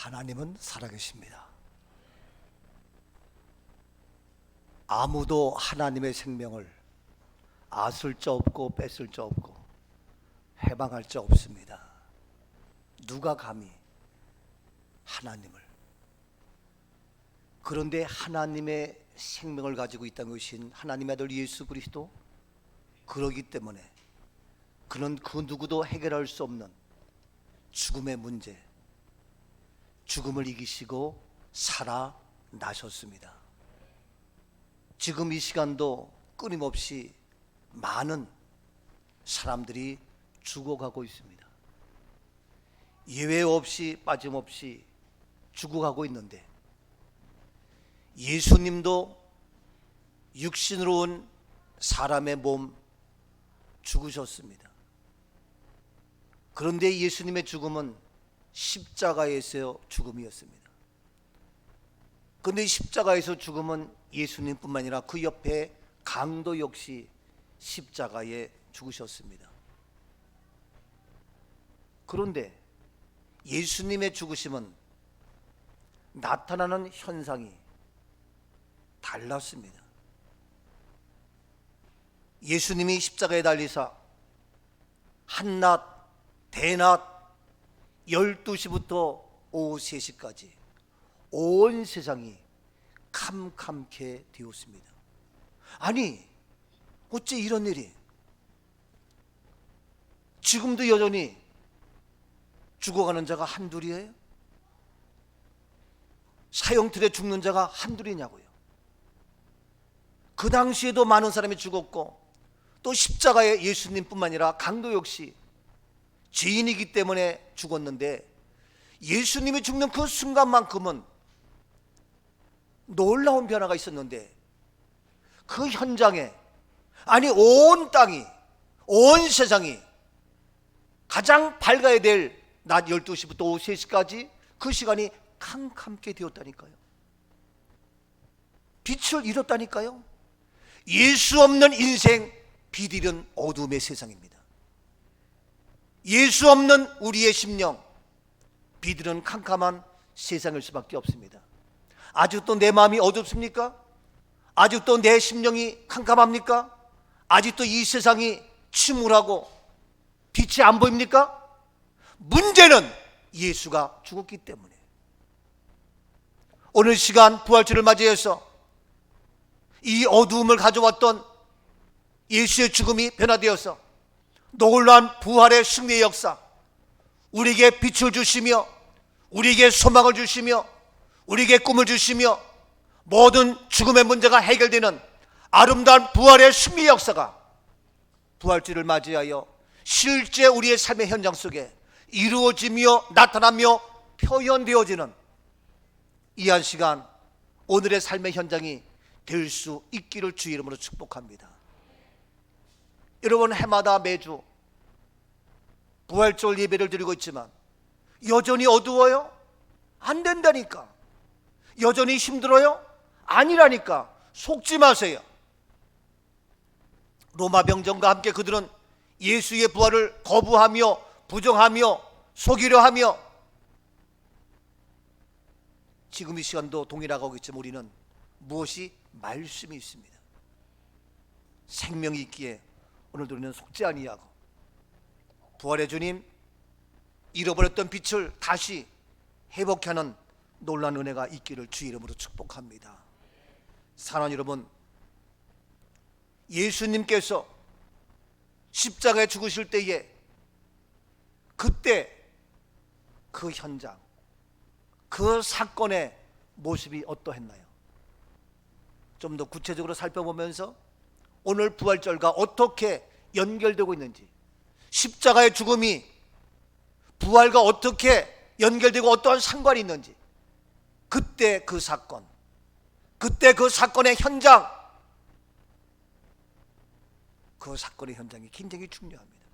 하나님은 살아계십니다. 아무도 하나님의 생명을 앗을 자 없고 뺏을 자 없고 해방할 자 없습니다. 누가 감히 하나님을. 그런데 하나님의 생명을 가지고 있다는 것인 하나님의 아들 예수 그리스도, 그러기 때문에 그는 그 누구도 해결할 수 없는 죽음의 문제, 죽음을 이기시고 살아나셨습니다. 지금 이 시간도 끊임없이 많은 사람들이 죽어가고 있습니다. 예외 없이 빠짐없이 죽어가고 있는데, 예수님도 육신으로 온 사람의 몸 죽으셨습니다. 그런데 예수님의 죽음은 십자가에서의 죽음이었습니다. 그런데 이 십자가에서 죽음은 예수님뿐만 아니라 그 옆에 강도 역시 십자가에 죽으셨습니다. 그런데 예수님의 죽으심은 나타나는 현상이 달랐습니다. 예수님이 십자가에 달리사 한낮 대낮 12시부터 오후 3시까지 온 세상이 캄캄케 되었습니다. 아니, 어째 이런 일이? 지금도 여전히 죽어가는 자가 한둘이에요? 사형틀에 죽는 자가 한둘이냐고요? 그 당시에도 많은 사람이 죽었고, 또 십자가에 예수님뿐만 아니라 강도 역시 죄인이기 때문에 죽었는데, 예수님이 죽는 그 순간만큼은 놀라운 변화가 있었는데, 그 현장에, 아니 온 땅이, 온 세상이 가장 밝아야 될 낮 12시부터 오후 3시까지 그 시간이 캄캄게 되었다니까요. 빛을 잃었다니까요. 예수 없는 인생, 빛 잃은 어둠의 세상입니다. 예수 없는 우리의 심령, 빛 잃은 캄캄한 세상일 수밖에 없습니다. 아직도 내 마음이 어둡습니까? 아직도 내 심령이 캄캄합니까? 아직도 이 세상이 침울하고 빛이 안 보입니까? 문제는 예수가 죽었기 때문에. 오늘 시간 부활주를 맞이해서 이 어두움을 가져왔던 예수의 죽음이 변화되어서 놀라운 부활의 승리의 역사, 우리에게 빛을 주시며 우리에게 소망을 주시며 우리에게 꿈을 주시며 모든 죽음의 문제가 해결되는 아름다운 부활의 승리의 역사가 부활주를 맞이하여 실제 우리의 삶의 현장 속에 이루어지며 나타나며 표현되어지는 이 한 시간, 오늘의 삶의 현장이 될 수 있기를 주의 이름으로 축복합니다. 여러분, 해마다 매주 부활절 예배를 드리고 있지만 여전히 어두워요? 안 된다니까. 여전히 힘들어요? 아니라니까. 속지 마세요. 로마 병정과 함께 그들은 예수의 부활을 거부하며 부정하며 속이려 하며, 지금 이 시간도 동일하고 있지만 우리는 무엇이? 말씀이 있습니다. 생명이 있기에 오늘도 우리는 속지 아니하고 부활의 주님, 잃어버렸던 빛을 다시 회복하는 놀라운 은혜가 있기를 주의 이름으로 축복합니다. 사랑하는 여러분, 예수님께서 십자가에 죽으실 때에 그때 그 현장, 그 사건의 모습이 어떠했나요? 좀 더 구체적으로 살펴보면서 오늘 부활절과 어떻게 연결되고 있는지, 십자가의 죽음이 부활과 어떻게 연결되고 어떠한 상관이 있는지, 그때 그 사건, 그때 그 사건의 현장, 그 사건의 현장이 굉장히 중요합니다.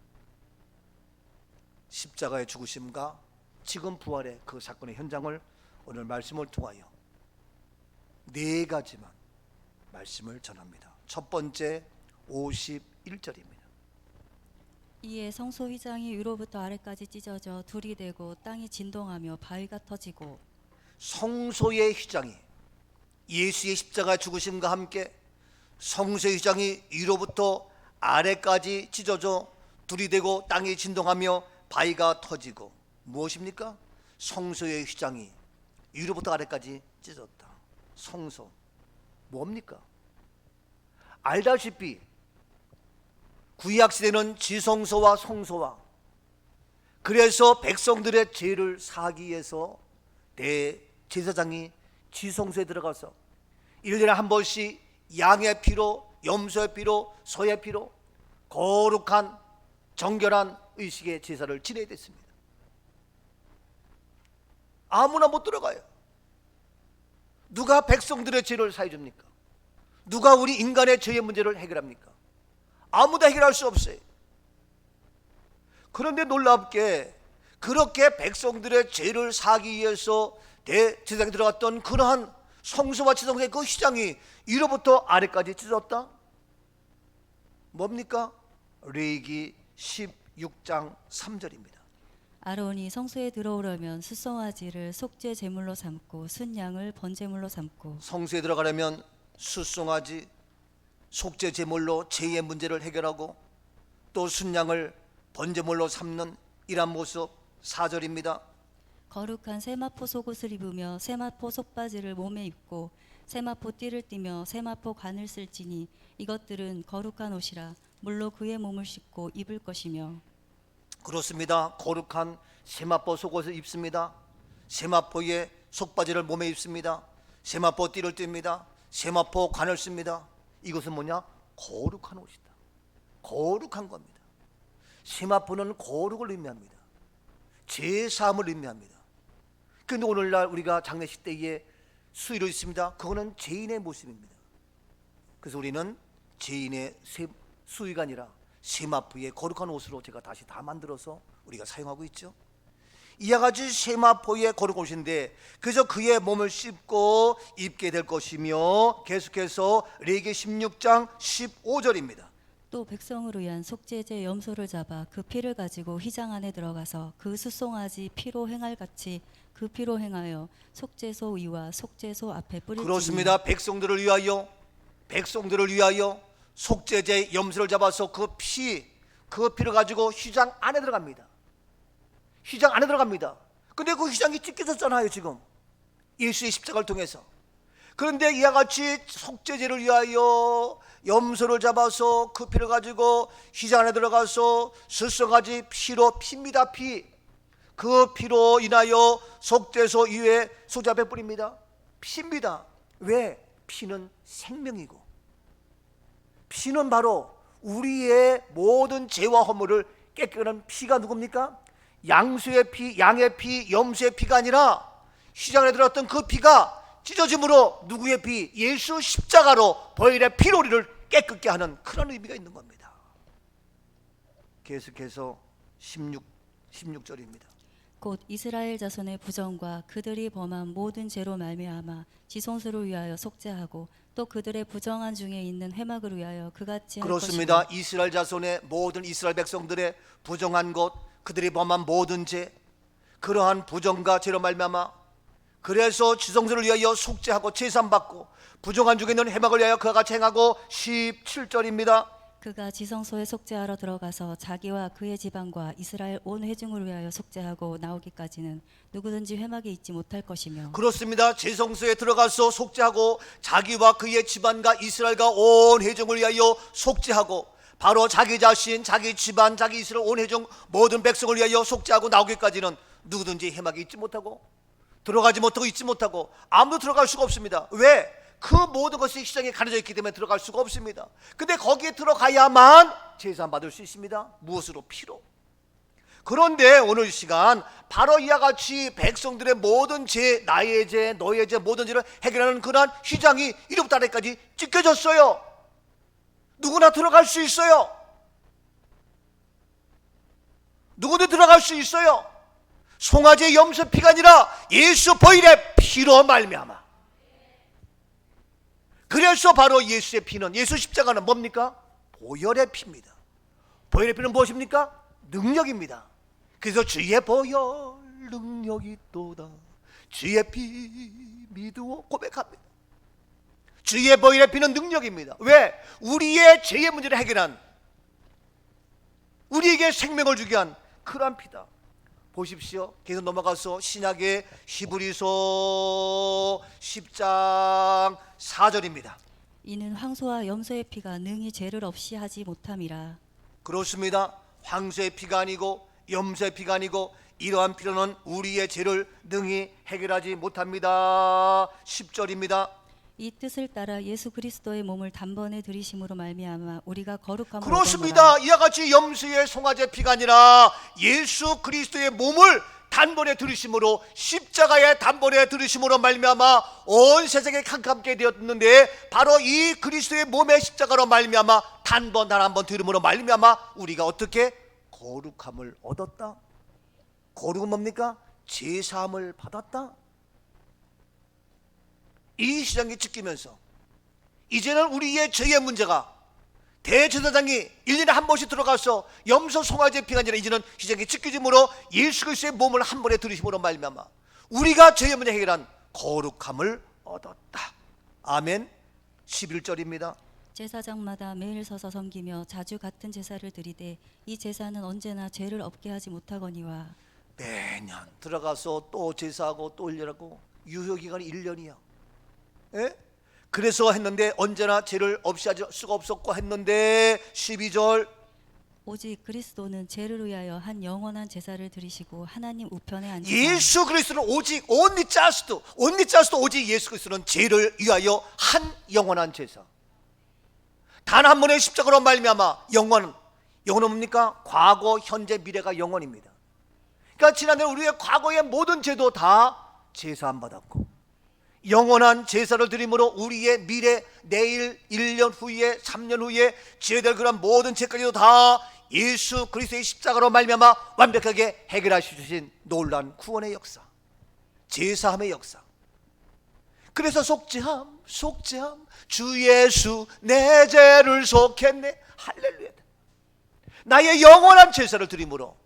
십자가의 죽으심과 지금 부활의 그 사건의 현장을 오늘 말씀을 통하여 4가지만 말씀을 전합니다. 첫 번째 51절입니다. 이에 성소 휘장이 위로부터 아래까지 찢어져 둘이 되고 땅이 진동하며 바위가 터지고 성소의 휘장이 예수의 십자가 죽으심과 함께 성소의 휘장이 위로부터 아래까지 찢어져 둘이 되고 땅이 진동하며 바위가 터지고 무엇입니까? 성소의 휘장이 위로부터 아래까지 찢어졌다. 성소 뭡니까? 알다시피 구약시대는 지성소와 성소와 그래서 백성들의 죄를 사하기 위해서 대제사장이 지성소에 들어가서 1년에 한 번씩 양의 피로 염소의 피로 소의 피로 거룩한 정결한 의식의 제사를 지내야 됐습니다. 아무나 못 들어가요. 누가 백성들의 죄를 사해 줍니까? 누가 우리 인간의 죄의 문제를 해결합니까? 아무도 해결할 수 없어요. 그런데 놀랍게 그렇게 백성들의 죄를 사하기 위해서 대제사장이 들어갔던 그러한 성소와 지성소의 그 휘장이 위로부터 아래까지 찢어졌다. 뭡니까? 레위기 16장 3절입니다. 아론이 성소에 들어오려면 수송아지를 속죄 제물로 삼고 순양을 번제물로 삼고 성소에 들어가려면 수송아지 속죄 제물로 죄의 문제를 해결하고 또 순양을 번제물로 삼는 이런 모습 4절입니다. 거룩한 세마포 속옷을 입으며 세마포 속바지를 몸에 입고 세마포 띠를 띠며 세마포 관을 쓸지니 이것들은 거룩한 옷이라 물로 그의 몸을 씻고 입을 것이며 그렇습니다. 거룩한 세마포 속옷을 입습니다. 세마포의 속바지를 몸에 입습니다. 세마포 띠를 띱니다. 세마포 관을 씁니다. 이것은 뭐냐? 거룩한 옷이다. 거룩한 겁니다. 세마포는 거룩을 의미합니다. 제사함을 의미합니다. 그런데 오늘날 우리가 장례식 때에 수의로 있습니다. 그거는 죄인의 모습입니다. 그래서 우리는 죄인의 수의가 아니라 세마포의 거룩한 옷으로 제가 다시 다 만들어서 우리가 사용하고 있죠. 이와 같이 세마포의 거룩한 옷인데 그래서 그의 몸을 씹고 입게 될 것이며 계속해서 레위기 16장 15절입니다. 또 백성을 위한 속죄제 염소를 잡아 그 피를 가지고 휘장 안에 들어가서 그 수송아지 피로 행할 같이 그 피로 행하여 속죄소 위와 속죄소 앞에 뿌릴지니 그렇습니다. 백성들을 위하여 속죄제 염소를 잡아서 그 피를 가지고 휘장 안에 들어갑니다. 휘장 안에 들어갑니다. 근데 그 휘장이 찢겨졌잖아요. 지금 예수의 십자가를 통해서. 그런데 이와 같이 속죄제를 위하여 염소를 잡아서 그 피를 가지고 휘장 안에 들어가서 수송아지 피로 핍니다. 그 피로 인하여 속죄소 위에 속죄 앞에 뿌립니다. 피입니다. 왜? 피는 생명이고 피는 바로 우리의 모든 죄와 허물을 깨끗게 하는 피가 누굽니까? 양수의 피, 양의 피, 염소의 피가 아니라 휘장 안에 들어갔던 그 피가 찢어짐으로 누구의 피? 예수 십자가로 보혈의 피로 우리를 깨끗게 하는 그런 의미가 있는 겁니다. 계속해서 16절입니다. 곧 이스라엘 자손의 부정과 그들이 범한 모든 죄로 말미암아 지성소를 위하여 속죄하고 또 그들의 부정한 중에 있는 회막을 위하여 그같이 할 그렇습니다. 것이며 이스라엘 자손의 모든 이스라엘 백성들의 부정한 것, 그들이 범한 모든 죄, 그러한 부정과 죄로 말미암아 그래서 지성소를 위하여 속죄하고 제사받고 부정한 중에 있는 회막을 위하여 그와 같이 행하고 17절입니다. 그가 지성소에 속죄하러 들어가서 자기와 그의 지방과 이스라엘 온 회중을 위하여 속죄하고 나오기까지는 누구든지 회막에 있지 못할 것이며 그렇습니다. 지성소에 들어가서 속죄하고 자기와 그의 집안과 이스라엘과 온 회중을 위하여 속죄하고 바로 자기 자신, 자기 집안, 자기 이스라엘 온 회중 모든 백성을 위하여 속죄하고 나오기까지는 누구든지 회막에 있지 못하고 들어가지 못하고 있지 못하고 아무도 들어갈 수가 없습니다. 왜? 그 모든 것이 시장에 가려져 있기 때문에 들어갈 수가 없습니다. 근데 거기에 들어가야만 제사 받을 수 있습니다. 무엇으로? 피로. 그런데 오늘 시간 바로 이와 같이 백성들의 모든 죄, 나의 죄, 너의 죄, 모든 죄를 해결하는 그러한 휘장이 이로부터 아래까지 찢겨졌어요. 누구나 들어갈 수 있어요. 누구도 들어갈 수 있어요. 송아지의 염소 피가 아니라 예수 보혈의 피로 말미암아. 그래서 바로 예수의 피는, 예수 십자가는 뭡니까? 보혈의 피입니다. 보혈의 피는 무엇입니까? 능력입니다. 그래서 주의 보혈 능력이 있도다. 주의 피 믿으오 고백합니다. 주의 보혈의 피는 능력입니다. 왜? 우리의 죄의 문제를 해결한, 우리에게 생명을 주게 한 그러한 피다. 보십시오. 계속 넘어가서 신약의 히브리서 10장 4절입니다. 이는 황소와 염소의 피가 능히 죄를 없이 하지 못함이라. 그렇습니다. 황소의 피가 아니고 염소의 피가 아니고 이러한 피로는 우리의 죄를 능히 해결하지 못합니다. 10절입니다. 이 뜻을 따라 예수 그리스도의 몸을 단번에 들이심으로 말미암아 우리가 거룩함을 그렇습니다. 이와 같이 염소의 송아지 피가 아니라 예수 그리스도의 몸을 단번에 들으심으로, 십자가에 단번에 들으심으로 말미암아 온 세상에 캄캄게 되었는데, 바로 이 그리스도의 몸의 십자가로 말미암아 단 한 번 들음으로 말미암아 우리가 어떻게 거룩함을 얻었다. 거룩은 뭡니까? 제사함을 받았다. 이 시장이 찢기면서 이제는 우리의 죄의 문제가, 대제사장이 1년에 한 번씩 들어가서 염소 송아지의 피가 아니라 이제는 시장이 찢겨짐으로 예수 그리스도의 몸을 한 번에 들이심으로 말미암아 우리가 죄의 문제 해결한 거룩함을 얻었다. 아멘. 11절입니다. 제사장마다 매일 서서 섬기며 자주 같은 제사를 드리되 이 제사는 언제나 죄를 없게 하지 못하거니와. 매년 들어가서 또 제사하고 또 1년하고 유효기간이 1년이야. 예? 그래서 했는데 언제나 죄를 없이 할 수가 없었고 했는데 12절, 오직 그리스도는 죄를 위하여 한 영원한 제사를 드리시고 하나님 우편에 앉으사. 예수 그리스도는 오직 only just 오직 예수 그리스도는 죄를 위하여 한 영원한 제사, 단 한 번의 십자가로 말미암아 영원은 뭡니까? 과거, 현재, 미래가 영원입니다. 그러니까 지난해 우리의 과거의 모든 죄도 다 제사함 받았고 영원한 제사를 드림으로 우리의 미래, 내일, 1년 후에, 3년 후에 지어야 그런 모든 죄까지도 다 예수 그리스도의 십자가로 말미암아 완벽하게 해결하시신 놀라운 구원의 역사, 제사함의 역사. 그래서 속죄함 주 예수 내 죄를 속했네. 할렐루야. 나의 영원한 제사를 드림으로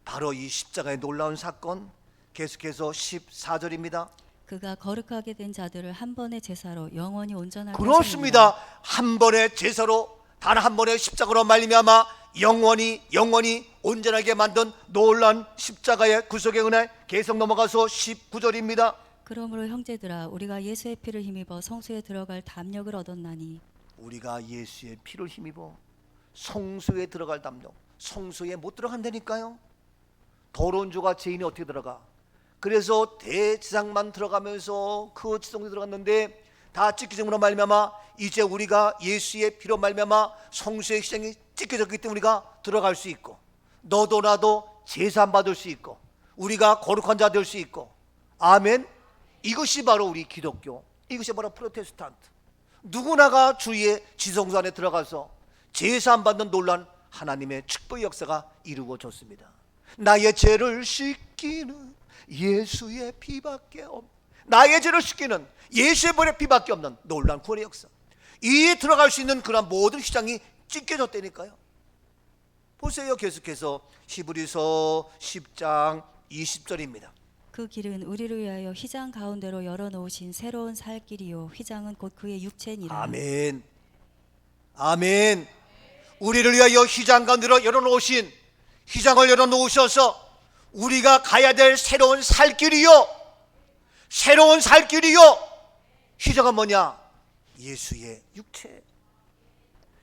바로 이 십자가의 놀라운 사건. 계속해서 14절입니다. 그가 거룩하게 된 자들을 한 번의 제사로 영원히 온전하게 그렇습니다. 한 번의 제사로, 단 한 번의 십자가로 말미암아 영원히 온전하게 만든 놀라운 십자가의 구속의 은혜. 계속 넘어가서 19절입니다. 그러므로 형제들아 우리가 예수의 피를 힘입어 성소에 들어갈 담력을 얻었나니. 우리가 예수의 피를 힘입어 성소에 들어갈 담력. 성소에 못 들어간다니까요. 더러운 자가 죄인이 어떻게 들어가? 그래서 대제사장만 들어가면서 그 지성에 들어갔는데 다 찢겨짐으로 말미암아 이제 우리가 예수의 피로 말미암아 성소의 시장이 찢겨졌기 때문에 우리가 들어갈 수 있고, 너도 나도 제사함 받을 수 있고, 우리가 거룩한 자 될 수 있고. 아멘. 이것이 바로 우리 기독교, 이것이 바로 프로테스탄트. 누구나가 주의 지성소 안에 들어가서 제사함 받는 놀란 하나님의 축복의 역사가 이루어졌습니다. 나의 죄를 씻기는 예수의 피밖에 없는, 나의 죄를 씻기는 예수의 보혈의 피밖에 없는 놀라운 구원의 역사. 이 들어갈 수 있는 그런 모든 휘장이 찢겨졌다니까요. 보세요. 계속해서 히브리서 10장 20절입니다. 그 길은 우리를 위하여 휘장 가운데로 열어놓으신 새로운 살 길이요 휘장은 곧 그의 육체니라. 아멘. 아멘. 우리를 위하여 휘장 가운데로 열어놓으신, 휘장을 열어놓으셔서 우리가 가야 될 새로운 살 길이요, 새로운 살 길이요. 휘장은 뭐냐? 예수의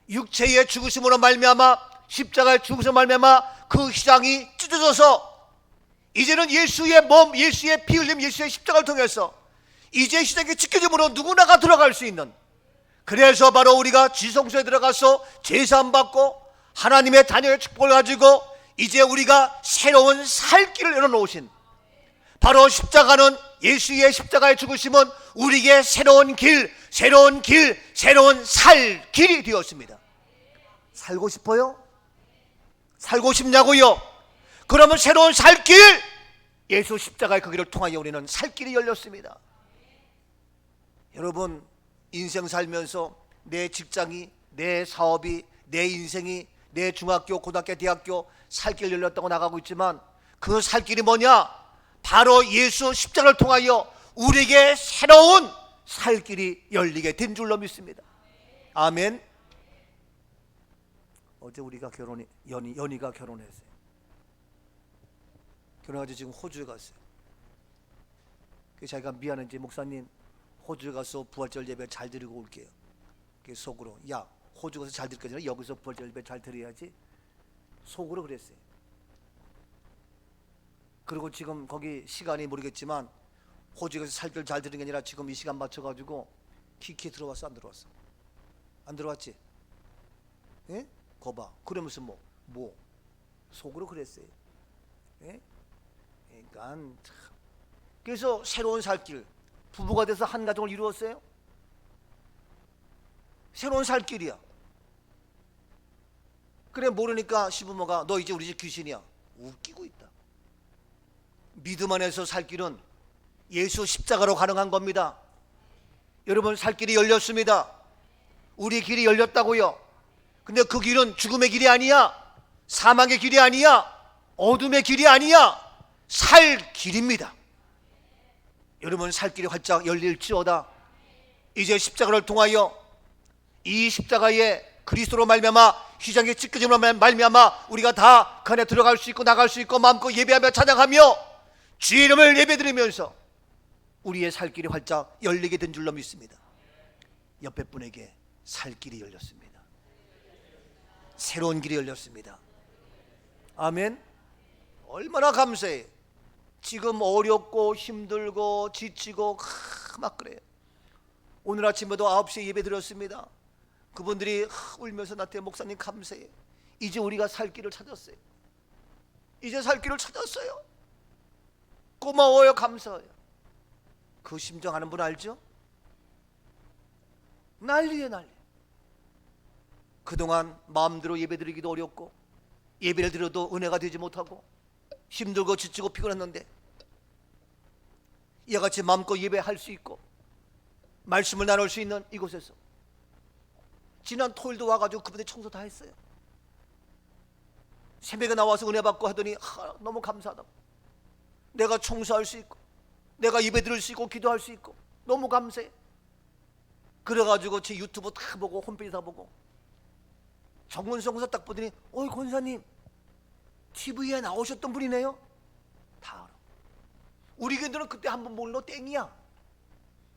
육체의 죽으심으로 말미암아, 십자가의 죽으심으로 말미암아 그 휘장이 찢어져서 이제는 예수의 몸, 예수의 피 흘림, 예수의 십자가를 통해서 이제 휘장이 찢겨짐으로 누구나가 들어갈 수 있는, 그래서 바로 우리가 지성소에 들어가서 제사함 받고 하나님의 자녀의 축복을 가지고 이제 우리가 새로운 살 길을 열어놓으신, 바로 십자가는, 예수의 십자가의 죽으심은 우리에게 새로운 살 길이 되었습니다. 살고 싶어요? 살고 싶냐고요? 그러면 새로운 살 길, 예수 십자가의 그 길을 통하여 우리는 살 길이 열렸습니다. 여러분, 인생 살면서 내 직장이, 내 사업이, 내 인생이, 내 중학교, 고등학교, 대학교 살길 열렸다고 나가고 있지만 그 살길이 뭐냐? 바로 예수 십자가를 통하여 우리에게 새로운 살길이 열리게 된 줄로 믿습니다. 아멘. 어제 우리가 연희가 결혼했어요. 결혼해가지고 지금 호주에 갔어요. 그래서 자기가 미안한지 목사님 호주에 가서 부활절 예배 잘 드리고 올게요. 그래서 속으로 야 호주 가서 잘 드릴 거잖아. 여기서 부활절 예배 잘 드려야지. 속으로 그랬어요. 그리고 지금 거기 시간이 모르겠지만 호주에 가서 살길 잘 드리는 게 아니라 지금 이 시간 맞춰가지고 키키 들어왔어 안 들어왔어? 안 들어왔지? 예? 거봐. 그러면서 뭐 속으로 그랬어요. 예? 그러니까 참. 그래서 새로운 살길, 부부가 돼서 한 가정을 이루었어요. 새로운 살길이야. 그래 모르니까 시부모가 너 이제 우리 집 귀신이야. 웃기고 있다. 믿음 안에서 살 길은 예수 십자가로 가능한 겁니다. 여러분 살 길이 열렸습니다. 우리 길이 열렸다고요. 근데 그 길은 죽음의 길이 아니야. 사망의 길이 아니야. 어둠의 길이 아니야. 살 길입니다. 여러분 살 길이 활짝 열릴지어다. 이제 십자가를 통하여 이 십자가에 그리스도로 말미암아 휘장에 찢겨짐으로 말미암아 우리가 다 그 안에 들어갈 수 있고 나갈 수 있고 마음껏 예배하며 찬양하며 주의 이름을 예배드리면서 우리의 살 길이 활짝 열리게 된 줄로 믿습니다. 옆에 분에게 살 길이 열렸습니다. 새로운 길이 열렸습니다. 아멘. 얼마나 감사해. 지금 어렵고 힘들고 지치고 막 그래요. 오늘 아침에도 9시에 예배 드렸습니다. 그분들이 울면서 나한테 목사님 감사해요. 이제 우리가 살 길을 찾았어요. 이제 살 길을 찾았어요. 고마워요. 감사해요. 그 심정 아는 분 알죠? 난리예요 난리. 그동안 마음대로 예배드리기도 어렵고 예배를 드려도 은혜가 되지 못하고 힘들고 지치고 피곤했는데 이와 같이 마음껏 예배할 수 있고 말씀을 나눌 수 있는 이곳에서 지난 토요일도 와가지고 그분들 청소 다 했어요. 새벽에 나와서 은혜 받고 하더니 너무 감사하다고. 내가 청소할 수 있고 내가 예배 드릴 수 있고 기도할 수 있고 너무 감사해. 그래가지고 제 유튜브 다 보고 홈페이지 다 보고 정문성 권사 딱 보더니 어이 권사님 TV에 나오셨던 분이네요. 다 알아. 우리 교회들은 그때 한번 몰라 땡이야.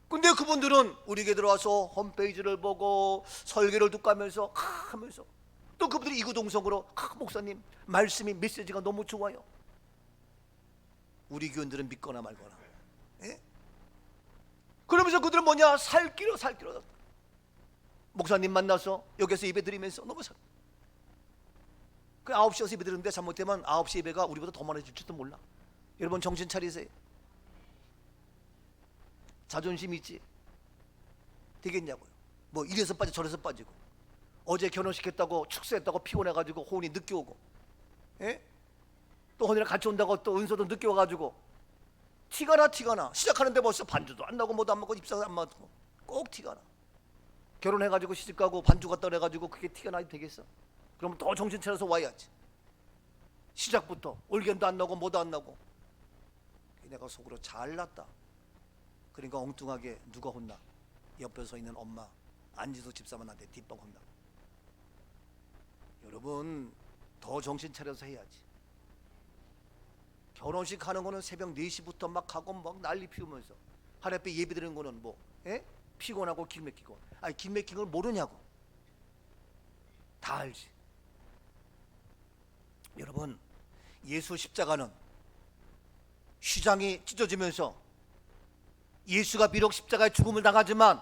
근데 그분들은 우리 교회 들어와서 홈페이지를 보고 설교를 듣고 하면서 또 그분들이 이구동성으로 목사님 말씀이 메시지가 너무 좋아요. 우리 교인들은 믿거나 말거나. 예? 그러면서 그들은 뭐냐? 살 길어. 목사님 만나서 여기서 예배 드리면서 너무 살. 그 9시에 예배 드리는데 잘못되면 9시 예배가 우리보다 더 많아질지도 몰라. 여러분 정신 차리세요. 자존심 있지? 되겠냐고요. 뭐 이래서 빠지고 저래서 빠지고 어제 결혼시켰다고 축사했다고 피곤해가지고 혼이 늦게 오고 예? 또 혼이랑 같이 온다고 또 은서도 늦게 와가지고 티가 나. 시작하는데 벌써 반주도 안 나고 뭐도 안 먹고 입사도 안 맞고 꼭 티가 나. 결혼해가지고 시집가고 반주 갔다 그래가지고 그게 티가 나야 되겠어? 그러면 더 정신 차려서 와야지. 시작부터 올견도 안 나고 뭐도 안 나고. 내가 속으로 잘났다. 그러니까 엉뚱하게 누가 혼나? 옆에 서 있는 엄마 안지수 집사만한테 뒷방 혼나. 여러분 더 정신 차려서 해야지. 결혼식 하는 거는 새벽 4시부터 막 하고 막 난리 피우면서 하나님께 예배 드리는 거는 뭐 예? 피곤하고 길 막히고. 아니 길 막힌 걸 모르냐고. 다 알지. 여러분 예수 십자가는 휘장이 찢어지면서 예수가 비록 십자가에 죽음을 당하지만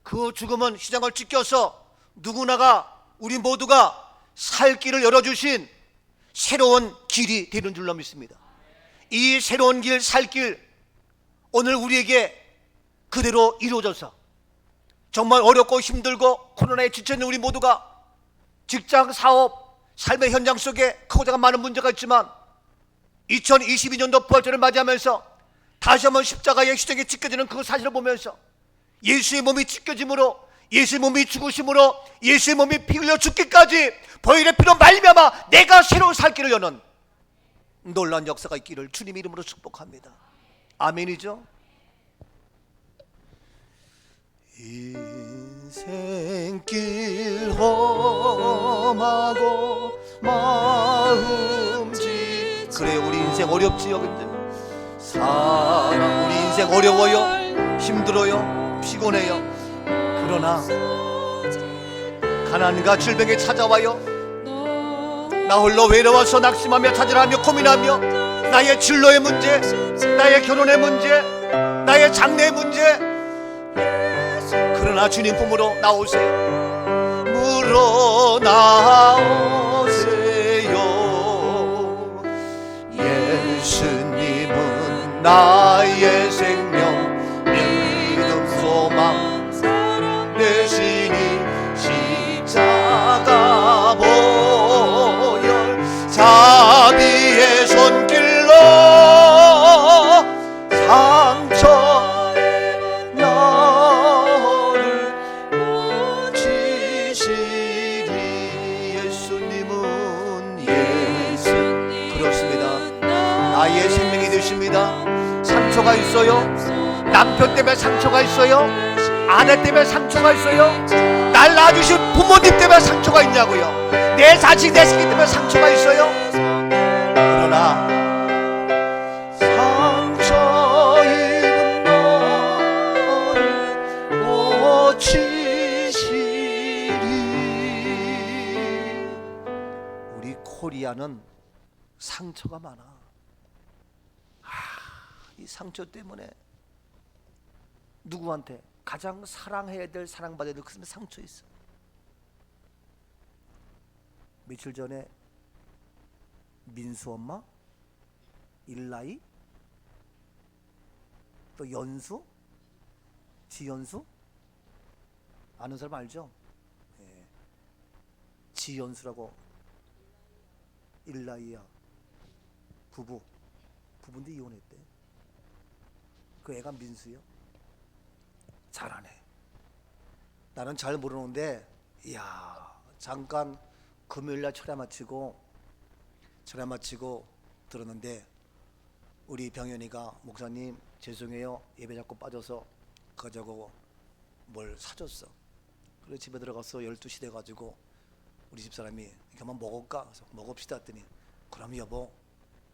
그 죽음은 휘장을 찢겨서 누구나가 우리 모두가 살 길을 열어주신 새로운 길이 되는 줄로 믿습니다. 이 새로운 길, 살 길 오늘 우리에게 그대로 이루어져서 정말 어렵고 힘들고 코로나에 지쳐있는 우리 모두가 직장, 사업, 삶의 현장 속에 크고 작은 많은 문제가 있지만 2022년도 부활절을 맞이하면서 다시 한번 십자가의 휘장에 찢겨지는 그 사실을 보면서 예수의 몸이 찢겨짐으로 예수의 몸이 죽으심으로 예수의 몸이 피 흘려 죽기까지 보혈의 피로 말미암아 내가 새로운 살 길을 여는 놀라운 역사가 있기를 주님 이름으로 축복합니다. 아멘이죠? 인생길 험하고 마음지 그래 우리 인생 어렵지요. 근데 사랑 우리 인생 어려워요. 힘들어요. 피곤해요. 그러나 가난과 질병이 찾아와요. 나 홀로 외로워서 낙심하며 찾으라며 고민하며 나의 진로의 문제, 나의 결혼의 문제, 나의 장래의 문제. 그러나 주님 품으로 나오세요. 물어나오세요. 예수님은 나의 생명, 믿음, 소망 되시니 십자가 보혈 자비의 손길로 상처 나를 고치시리. 예수님은 그렇습니다. 나의 생명이 되십니다. 상처가 있어요. 남편 때문에 상처가 있어요. 아내 때문에 상처가 있어요. 날 낳아주신 부모님 때문에 상처가 있냐고요. 내 자식 내 새끼 때문에 상처가 있어요. 그러나 상처 입은 너를 고치시리. 우리 코리아는 상처가 많아. 이 상처 때문에 누구한테 가장 사랑해야 될, 사랑받아야 될 그 상처 있어. 며칠 전에 민수 엄마, 일라이, 또 연수, 지연수 아는 사람 알죠? 예. 지연수라고 일라이야 부부인데 이혼했대. 그 애가 민수요. 잘하네. 나는 잘 모르는데 이야 잠깐 금요일날 철야 마치고 들었는데 우리 병현이가 목사님 죄송해요 예배 자꾸 빠져서 그저거 뭘 사줬어. 그래서 집에 들어가서 12시 돼가지고 우리 집사람이 이거만 먹을까? 그래서 먹읍시다 했더니 그럼 여보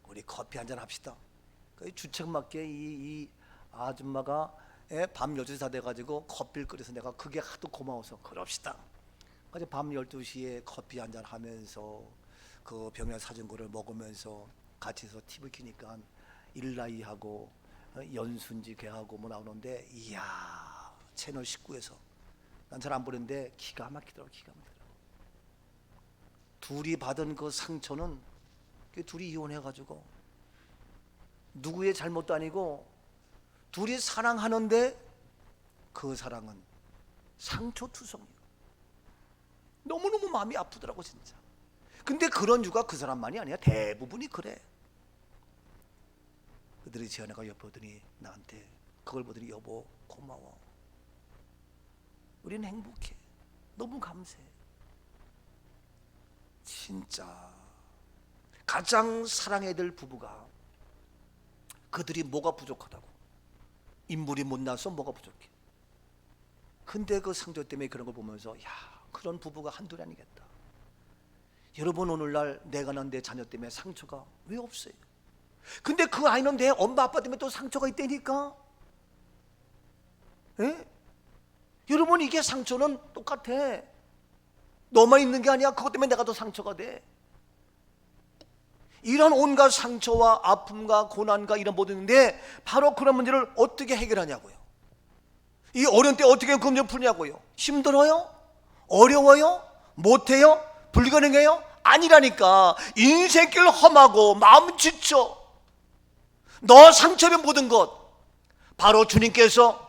우리 커피 한잔 합시다. 그 주책맞게 이 아줌마가 밤 12시 다 돼가지고 커피를 끓여서 내가 그게 하도 고마워서 그럽시다. 그래서 밤 12시에 커피 한잔 하면서 그 병약 사준 거를 먹으면서 같이 해서 TV 키니까 일라이하고 연순지 걔하고 뭐 나오는데 이야 채널 19에서 난 잘 안 보는데 기가 막히더라고. 기가 막히더라고. 둘이 받은 그 상처는 둘이 이혼해가지고 누구의 잘못도 아니고 둘이 사랑하는데 그 사랑은 상처투성이에요. 너무너무 마음이 아프더라고 진짜. 근데 그런 이유가 그 사람만이 아니야. 대부분이 그래. 그들이 지연애가 옆에 오더니 나한테 그걸 보더니 여보 고마워. 우리는 행복해. 너무 감사해. 진짜 가장 사랑해야 될 부부가 그들이 뭐가 부족하다고 인물이 못나서 뭐가 부족해. 근데 그 상처 때문에 그런 걸 보면서 야 그런 부부가 한둘이 아니겠다. 여러분 오늘날 내가 난 내 자녀 때문에 상처가 왜 없어요? 근데 그 아이는 내 엄마 아빠 때문에 또 상처가 있다니까. 에? 여러분 이게 상처는 똑같아. 너만 있는 게 아니야. 그것 때문에 내가 더 상처가 돼. 이런 온갖 상처와 아픔과 고난과 이런 모든 있는데 바로 그런 문제를 어떻게 해결하냐고요. 이 어려운 때 어떻게 그 문제를 푸냐고요. 힘들어요? 어려워요? 못해요? 불가능해요? 아니라니까. 인생길 험하고 마음 지쳐 너 상처의 모든 것 바로 주님께서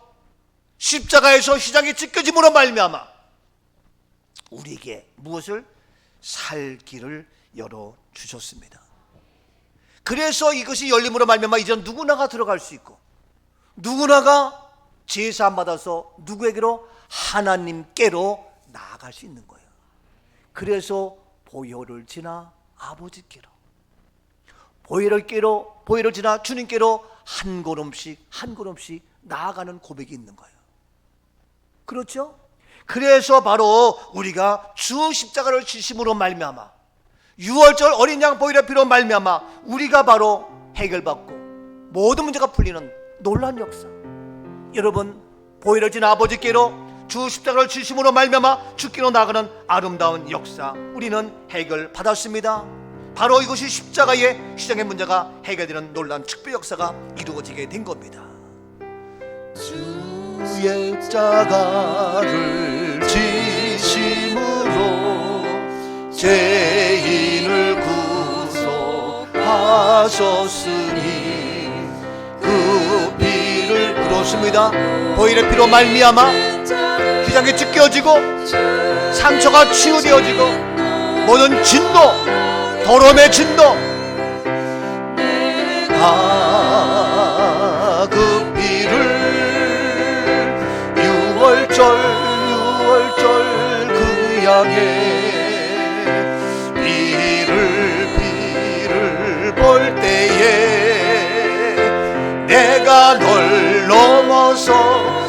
십자가에서 희장이 찢겨짐으로 말미암아 우리에게 무엇을? 살 길을 열어주셨습니다. 그래서 이것이 열림으로 말미암아 이제 누구나가 들어갈 수 있고 누구나가 제사 받아서 누구에게로? 하나님께로 나아갈 수 있는 거예요. 그래서 보혈을 지나 아버지께로, 보혈을 지나 주님께로 한 걸음씩 한 걸음씩 나아가는 고백이 있는 거예요. 그렇죠? 그래서 바로 우리가 주 십자가를 지심으로 말미암아, 유월절 어린 양 보혈의 피로 말미암아 우리가 바로 해결받고 모든 문제가 풀리는 놀라운 역사. 여러분, 보혈을 지나 아버지께로 주 십자가를 지심으로 말미암아 주께로 나가는 아름다운 역사, 우리는 해결받았습니다. 바로 이것이 십자가의 시장의 문제가 해결되는 놀라운 특별 역사가 이루어지게 된 겁니다. 주의 십자가를 지심으로 죄인을 구속하셨으니 그 피를, 그렇습니다, 보혈의 피로 말미암아 휘장이 찢겨지고 상처가 치유되어지고 모든 진노, 더러움의 진노, 그 피를 유월절 그 양의 피를 볼 때에 내가 널 넘어서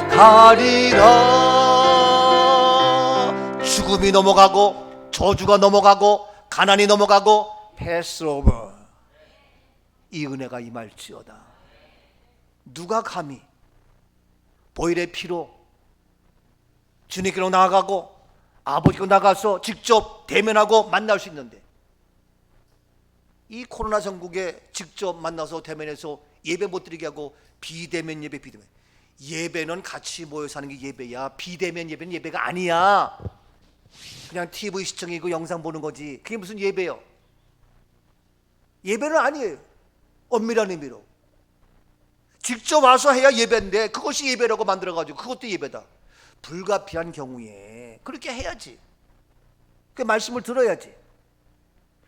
가리라. 죽음이 넘어가고 저주가 넘어가고 가난이 넘어가고 패스 오버, 이 은혜가 임할지어다. 누가 감히 보혈의 피로 주님께로 나아가고 아버지께로 나가서 직접 대면하고 만날 수 있는데, 이 코로나 전국에 직접 만나서 대면해서 예배 못 드리게 하고 비대면 예배, 비대면 예배는 같이 모여서 하는 게 예배야. 비대면 예배는 예배가 아니야. 그냥 TV 시청이고 영상 보는 거지. 그게 무슨 예배요? 예배는 아니에요. 엄밀한 의미로 직접 와서 해야 예배인데, 그것이 예배라고 만들어가지고 그것도 예배다. 불가피한 경우에 그렇게 해야지. 그 말씀을 들어야지.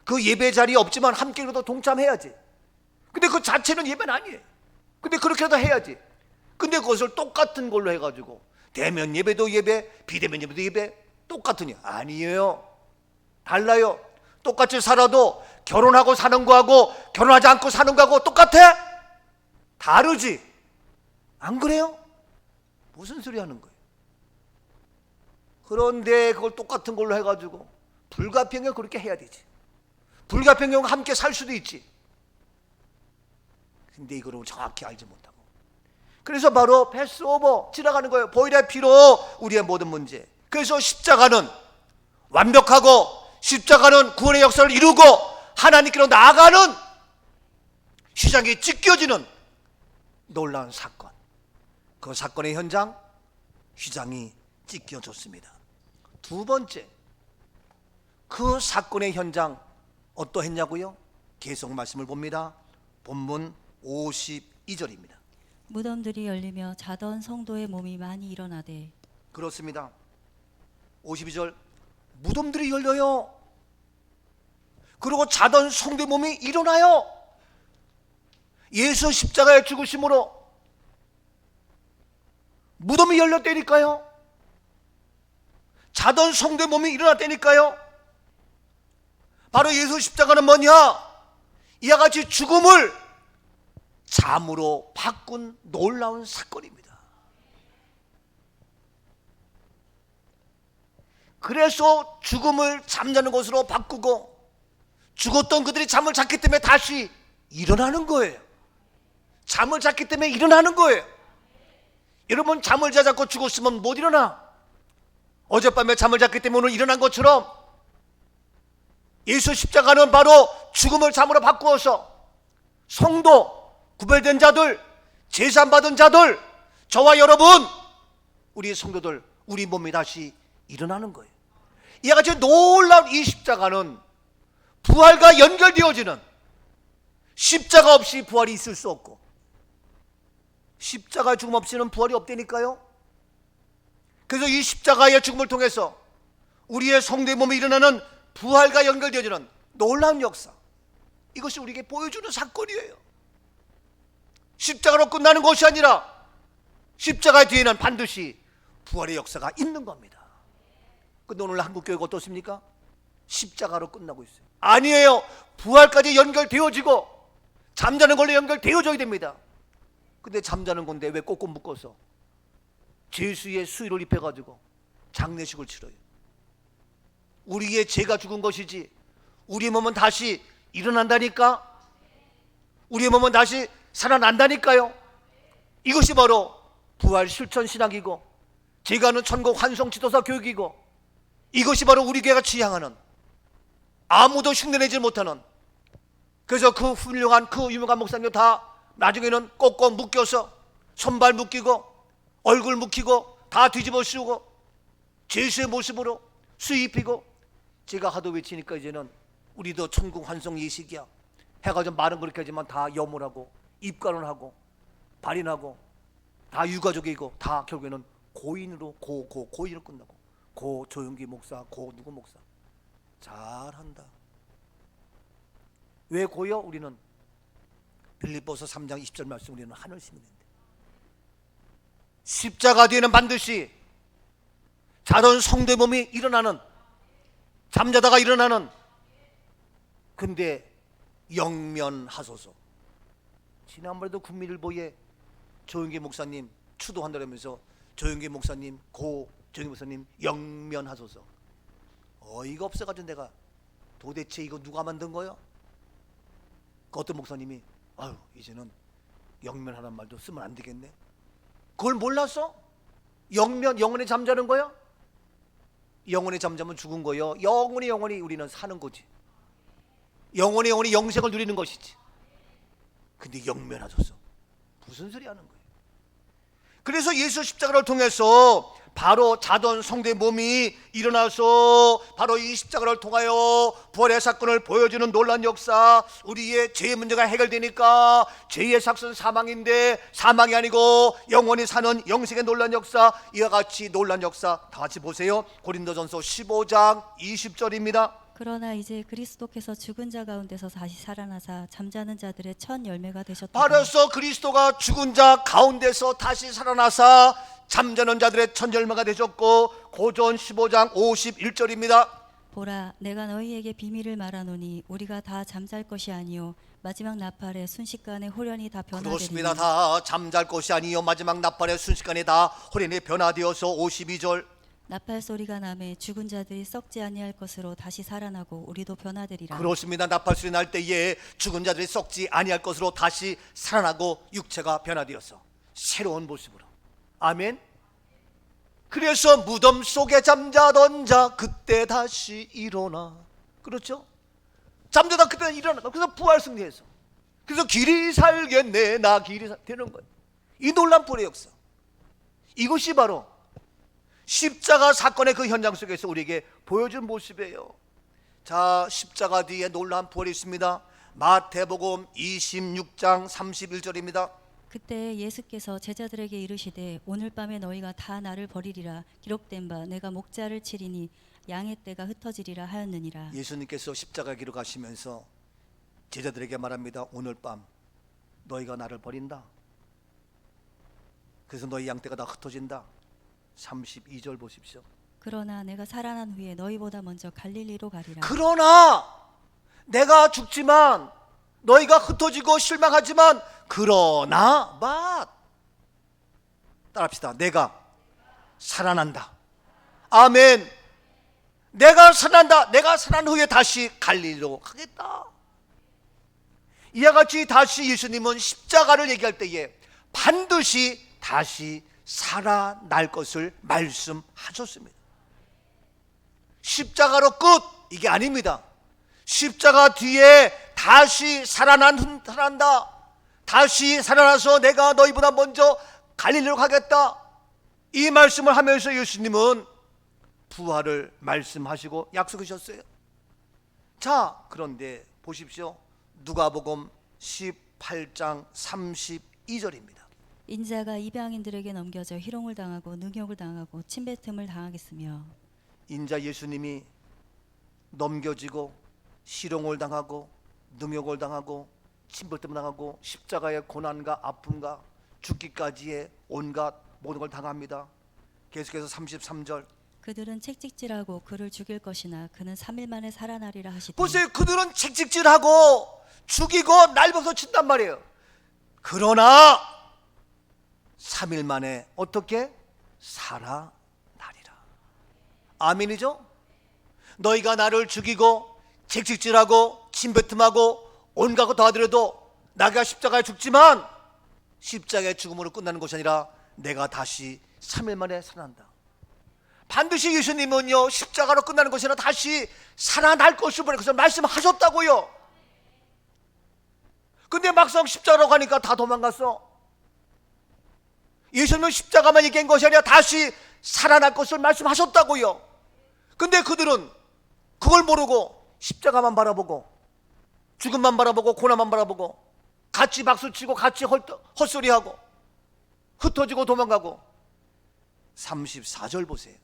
그 예배 자리에 없지만 함께라도 동참해야지. 근데 그 자체는 예배는 아니에요. 근데 그렇게라도 해야지. 근데 그것을 똑같은 걸로 해가지고 대면 예배도 예배, 비대면 예배도 예배, 똑같으냐? 아니에요. 달라요. 똑같이 살아도 결혼하고 사는 거하고 결혼하지 않고 사는 거하고 똑같아? 다르지. 안 그래요? 무슨 소리 하는 거예요? 그런데 그걸 똑같은 걸로 해가지고 불가피한 경우 그렇게 해야 되지. 불가피한 경우 함께 살 수도 있지. 근데 이거를 정확히 알지 못하고, 그래서 바로 패스오버 지나가는 거예요. 보혈의 피로 우리의 모든 문제. 그래서 십자가는 완벽하고 십자가는 구원의 역사를 이루고 하나님께로 나아가는 휘장이 찢겨지는 놀라운 사건. 그 사건의 현장, 휘장이 찢겨졌습니다. 두 번째, 그 사건의 현장 어떠했냐고요? 계속 말씀을 봅니다. 본문 52절입니다. 무덤들이 열리며 자던 성도의 몸이 많이 일어나되. 그렇습니다. 52절, 무덤들이 열려요. 그리고 자던 성도의 몸이 일어나요. 예수 십자가의 죽으심으로 무덤이 열렸다니까요. 자던 성도의 몸이 일어났다니까요. 바로 예수 십자가는 뭐냐? 이와 같이 죽음을 잠으로 바꾼 놀라운 사건입니다. 그래서 죽음을 잠자는 것으로 바꾸고 죽었던 그들이 잠을 잤기 때문에 다시 일어나는 거예요. 잠을 잤기 때문에 일어나는 거예요. 여러분, 잠을 자자고 죽었으면 못 일어나. 어젯밤에 잠을 잤기 때문에 오늘 일어난 것처럼 예수 십자가는 바로 죽음을 잠으로 바꾸어서 성도, 구별된 자들, 제산 받은 자들, 저와 여러분, 우리 성도들, 우리 몸이 다시 일어나는 거예요. 이와 같이 놀라운 이 십자가는 부활과 연결되어지는, 십자가 없이 부활이 있을 수 없고 십자가 죽음 없이는 부활이 없다니까요. 그래서 이 십자가의 죽음을 통해서 우리의 성도의 몸에 일어나는 부활과 연결되어지는 놀라운 역사, 이것이 우리에게 보여주는 사건이에요. 십자가로 끝나는 것이 아니라 십자가 뒤에는 반드시 부활의 역사가 있는 겁니다. 근데 오늘 한국교회가 어떻습니까? 십자가로 끝나고 있어요. 아니에요. 부활까지 연결되어지고 잠자는 걸로 연결되어져야 됩니다. 근데 잠자는 건데 왜 꼭꼭 묶어서 죄수의 수의를 입혀가지고 장례식을 치러요? 우리의 죄가 죽은 것이지 우리 몸은 다시 일어난다니까. 우리의 몸은 다시 살아난다니까요. 이것이 바로 부활 실천 신학이고 제가 하는 천국 환송 지도사 교육이고 이것이 바로 우리 교회가 지향하는 아무도 흉내내지 못하는, 그래서 그 훌륭한 그 유명한 목사님들 다 나중에는 꼭꼭 묶여서 손발 묶이고 얼굴 묶이고 다 뒤집어 씌우고 죄수의 모습으로 수입히고, 제가 하도 외치니까 이제는 우리도 천국 환송 예식이야 해가 좀 말은 그렇게 하지만 다 염을하고 입관을 발인하고 다 유가족이고 다 결국에는 고인으로 고인으로 끝나고 고 조용기 목사 고 누구 목사 잘한다. 왜 고요? 우리는 빌립보서 3장 20절 말씀 우리는 하늘 시민인데 십자가 뒤에는 반드시 자던 성도의 몸이 일어나는, 잠자다가 일어나는, 근데 영면하소서. 지난번에도 국민일보에 조용기 목사님 추도한다면서 조용기 목사님 조용기 목사님 영면하소서. 어이가 없어가지고 내가 도대체 이거 누가 만든 거야? 그 어떤 목사님이 아유 이제는 영면하는 말도 쓰면 안 되겠네. 그걸 몰랐어? 영원히 잠자는 거야? 영원히 잠자면 죽은 거요. 영원히 우리는 사는 거지. 영원히 영생을 누리는 것이지. 근데 영면하소서 무슨 소리 하는 거예요? 그래서 예수 십자가를 통해서 바로 자던 성도의 몸이 일어나서 바로 이 십자가를 통하여 부활의 사건을 보여주는 놀라운 역사, 우리의 죄의 문제가 해결되니까 죄의 삭은 사망인데 사망이 아니고 영원히 사는 영생의 놀라운 역사, 이와 같이 놀라운 역사 다 같이 보세요. 고린도전서 15장 20절입니다. 그러나 이제 그리스도께서 죽은 자 가운데서 다시 살아나사 잠자는 자들의 첫 열매가 되셨다. 바로서 그리스도가 죽은 자 가운데서 다시 살아나사 잠자는 자들의 첫 열매가 되셨고, 고전 15장 51절입니다. 보라, 내가 너희에게 비밀을 말하노니 우리가 다 잠잘 것이 아니요 마지막 나팔에 순식간에 호련히 다 변화되리니. 그렇습니다. 다 잠잘 것이 아니요 마지막 나팔의 순식간에 다 호련히 변화되어서 52절. 나팔 소리가 나매 죽은 자들이 썩지 아니할 것으로 다시 살아나고 우리도 변화되리라. 그렇습니다. 나팔 소리 날 때에 죽은 자들이 썩지 아니할 것으로 다시 살아나고 육체가 변화되어서 새로운 모습으로. 아멘. 그래서 무덤 속에 잠자던 자 그때 다시 일어나. 그렇죠? 잠자다 그때 일어나. 그래서 부활 승리해서, 그래서 길이 살겠네 나 길이 되는 거예요. 이 놀란 부활의 역사, 이것이 바로 십자가 사건의 그 현장 속에서 우리에게 보여준 모습이에요. 자, 십자가 뒤에 놀라운 부활이 있습니다. 마태복음 26장 31절입니다. 그때 예수께서 제자들에게 이르시되 오늘 밤에 너희가 다 나를 버리리라. 기록된 바 내가 목자를 치리니 양의 떼가 흩어지리라 하였느니라. 예수님께서 십자가 길을 가시면서 제자들에게 말합니다. 오늘 밤 너희가 나를 버린다. 그래서 너희 양떼가 다 흩어진다. 32절 보십시오. 그러나 내가 살아난 후에 너희보다 먼저 갈릴리로 가리라. 그러나 내가 죽지만 너희가 흩어지고 실망하지만 그러나 따라합시다. 내가 살아난다. 아멘. 내가 살아난다. 내가 살아난 후에 다시 갈릴리로 가겠다. 이와 같이 다시 예수님은 십자가를 얘기할 때에 반드시 다시 살아날 것을 말씀하셨습니다. 십자가로 끝 이게 아닙니다. 십자가 뒤에 다시 살아난다. 다시 살아나서 내가 너희보다 먼저 갈릴리로 가겠다. 이 말씀을 하면서 예수님은 부활을 말씀하시고 약속하셨어요. 자, 그런데 보십시오. 누가복음 18장 32절입니다. 인자가 이방인들에게 넘겨져 희롱을 당하고 능욕을 당하고 침뱉음을 당하겠으며. 인자 예수님이 넘겨지고 희롱을 당하고 능욕을 당하고 침뱉음을 당하고 십자가의 고난과 아픔과 죽기까지의 온갖 모든 걸 당합니다. 계속해서 33절 그들은 책찍질하고 그를 죽일 것이나 그는 3일 만에 살아나리라 하시더니 보세요. 그들은 책찍질하고 죽이고 날벗어 친단 말이에요. 그러나 3일 만에 어떻게 살아나리라. 아멘이죠? 너희가 나를 죽이고 책찍질하고 침뱉음하고 온갖 것 도와드려도 나가 십자가에 죽지만 십자가의 죽음으로 끝나는 것이 아니라 내가 다시 3일 만에 살아난다. 반드시 예수님은요 십자가로 끝나는 것이 아니라 다시 살아날 것을 그래서 말씀하셨다고요. 근데 막상 십자가로 가니까 다 도망갔어. 예수님은 십자가만 얘기한 것이 아니라 다시 살아날 것을 말씀하셨다고요. 근데 그들은 그걸 모르고 십자가만 바라보고 죽음만 바라보고 고난만 바라보고 같이 박수치고 같이 헛소리하고 흩어지고 도망가고. 34절 보세요.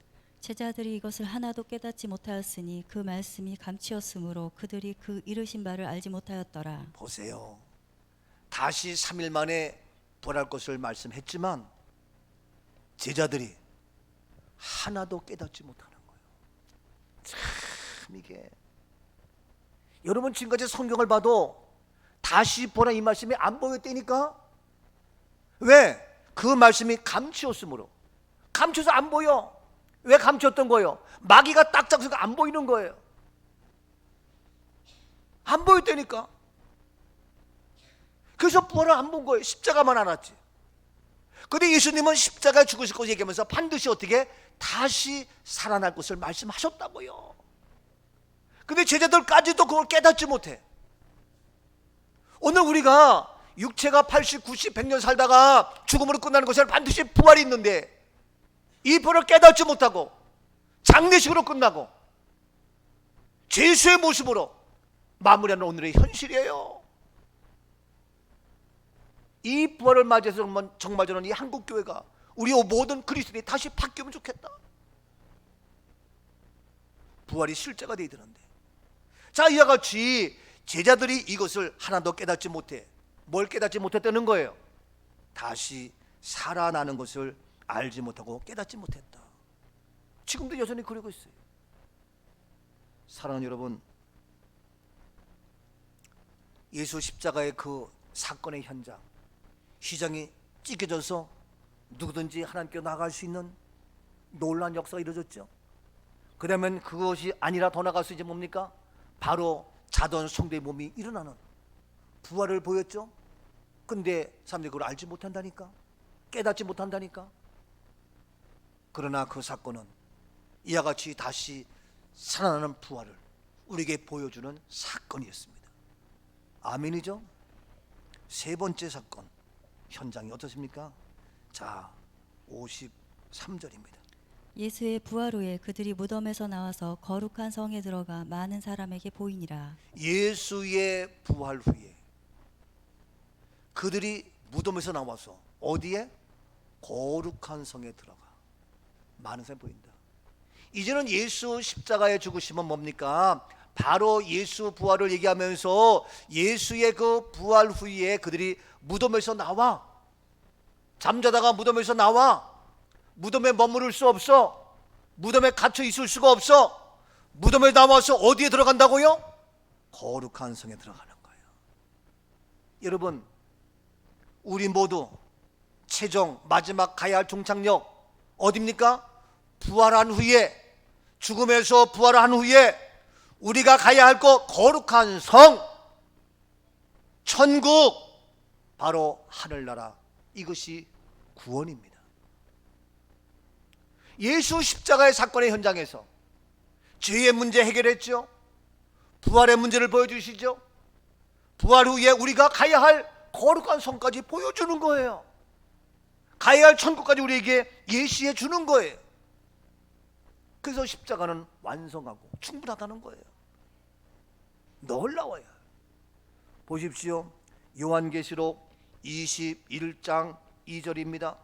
제자들이 이것을 하나도 깨닫지 못하였으니 그 말씀이 감치였으므로 그들이 그 이르신 바를 알지 못하였더라. 보세요. 다시 3일 만에 부활할 것을 말씀했지만 제자들이 하나도 깨닫지 못하는 거예요. 참 이게 여러분 지금까지 성경을 봐도 다시 보라 이 말씀이 안 보였다니까. 왜? 그 말씀이 감추었으므로. 감춰서 안 보여. 왜 감췄던 거예요? 마귀가 딱 잡아서 안 보이는 거예요. 안 보였다니까. 그래서 부활을 안 본 거예요. 십자가만 알았지. 근데 예수님은 십자가에 죽으실 것을 얘기하면서 반드시 어떻게 다시 살아날 것을 말씀하셨다고요. 근데 제자들까지도 그걸 깨닫지 못해. 오늘 우리가 육체가 80, 90, 100년 살다가 죽음으로 끝나는 것이 아니라 반드시 부활이 있는데 이 부활을 깨닫지 못하고 장례식으로 끝나고 죄수의 모습으로 마무리하는 오늘의 현실이에요. 이 부활을 맞이해서 정말 저는 이 한국교회가 우리 모든 그리스도인이 다시 바뀌면 좋겠다. 부활이 실제가 되어야 되는데. 자, 이와 같이 제자들이 이것을 하나도 깨닫지 못해. 뭘 깨닫지 못했다는 거예요? 다시 살아나는 것을 알지 못하고 깨닫지 못했다. 지금도 여전히 그러고 있어요. 사랑하는 여러분, 예수 십자가의 그 사건의 현장, 휘장이 찢겨져서 누구든지 하나님께 나아갈 수 있는 놀라운 역사가 이루어졌죠. 그러면 그것이 아니라 더 나아갈 수 이제 뭡니까? 바로 자던 성도의 몸이 일어나는 부활을 보였죠. 근데 사람들이 그걸 알지 못한다니까, 깨닫지 못한다니까. 그러나 그 사건은 이와 같이 다시 살아나는 부활을 우리에게 보여주는 사건이었습니다. 아멘이죠? 세 번째 사건 현장이 어떻습니까? 자, 53절입니다. 예수의 부활 후에 그들이 무덤에서 나와서 거룩한 성에 들어가 많은 사람에게 보이니라. 예수의 부활 후에 그들이 무덤에서 나와서 어디에? 거룩한 성에 들어가 많은 사람이 보인다. 이제는 예수 십자가에 죽으시면 뭡니까? 바로 예수 부활을 얘기하면서 예수의 그 부활 후에 그들이 무덤에서 나와. 잠자다가 무덤에서 나와. 무덤에 머무를 수 없어. 무덤에 갇혀 있을 수가 없어. 무덤에 나와서 어디에 들어간다고요? 거룩한 성에 들어가는 거예요. 여러분, 우리 모두 최종 마지막 가야 할 종착역 어디입니까? 부활한 후에, 죽음에서 부활한 후에 우리가 가야 할 곳 거룩한 성, 천국, 바로 하늘나라. 이것이 구원입니다. 예수 십자가의 사건의 현장에서 죄의 문제 해결했죠. 부활의 문제를 보여주시죠. 부활 후에 우리가 가야 할 거룩한 성까지 보여주는 거예요. 가야 할 천국까지 우리에게 예시해 주는 거예요. 그래서 십자가는 완성하고 충분하다는 거예요. 놀라워요. 보십시오. 요한계시록 21장 2절입니다.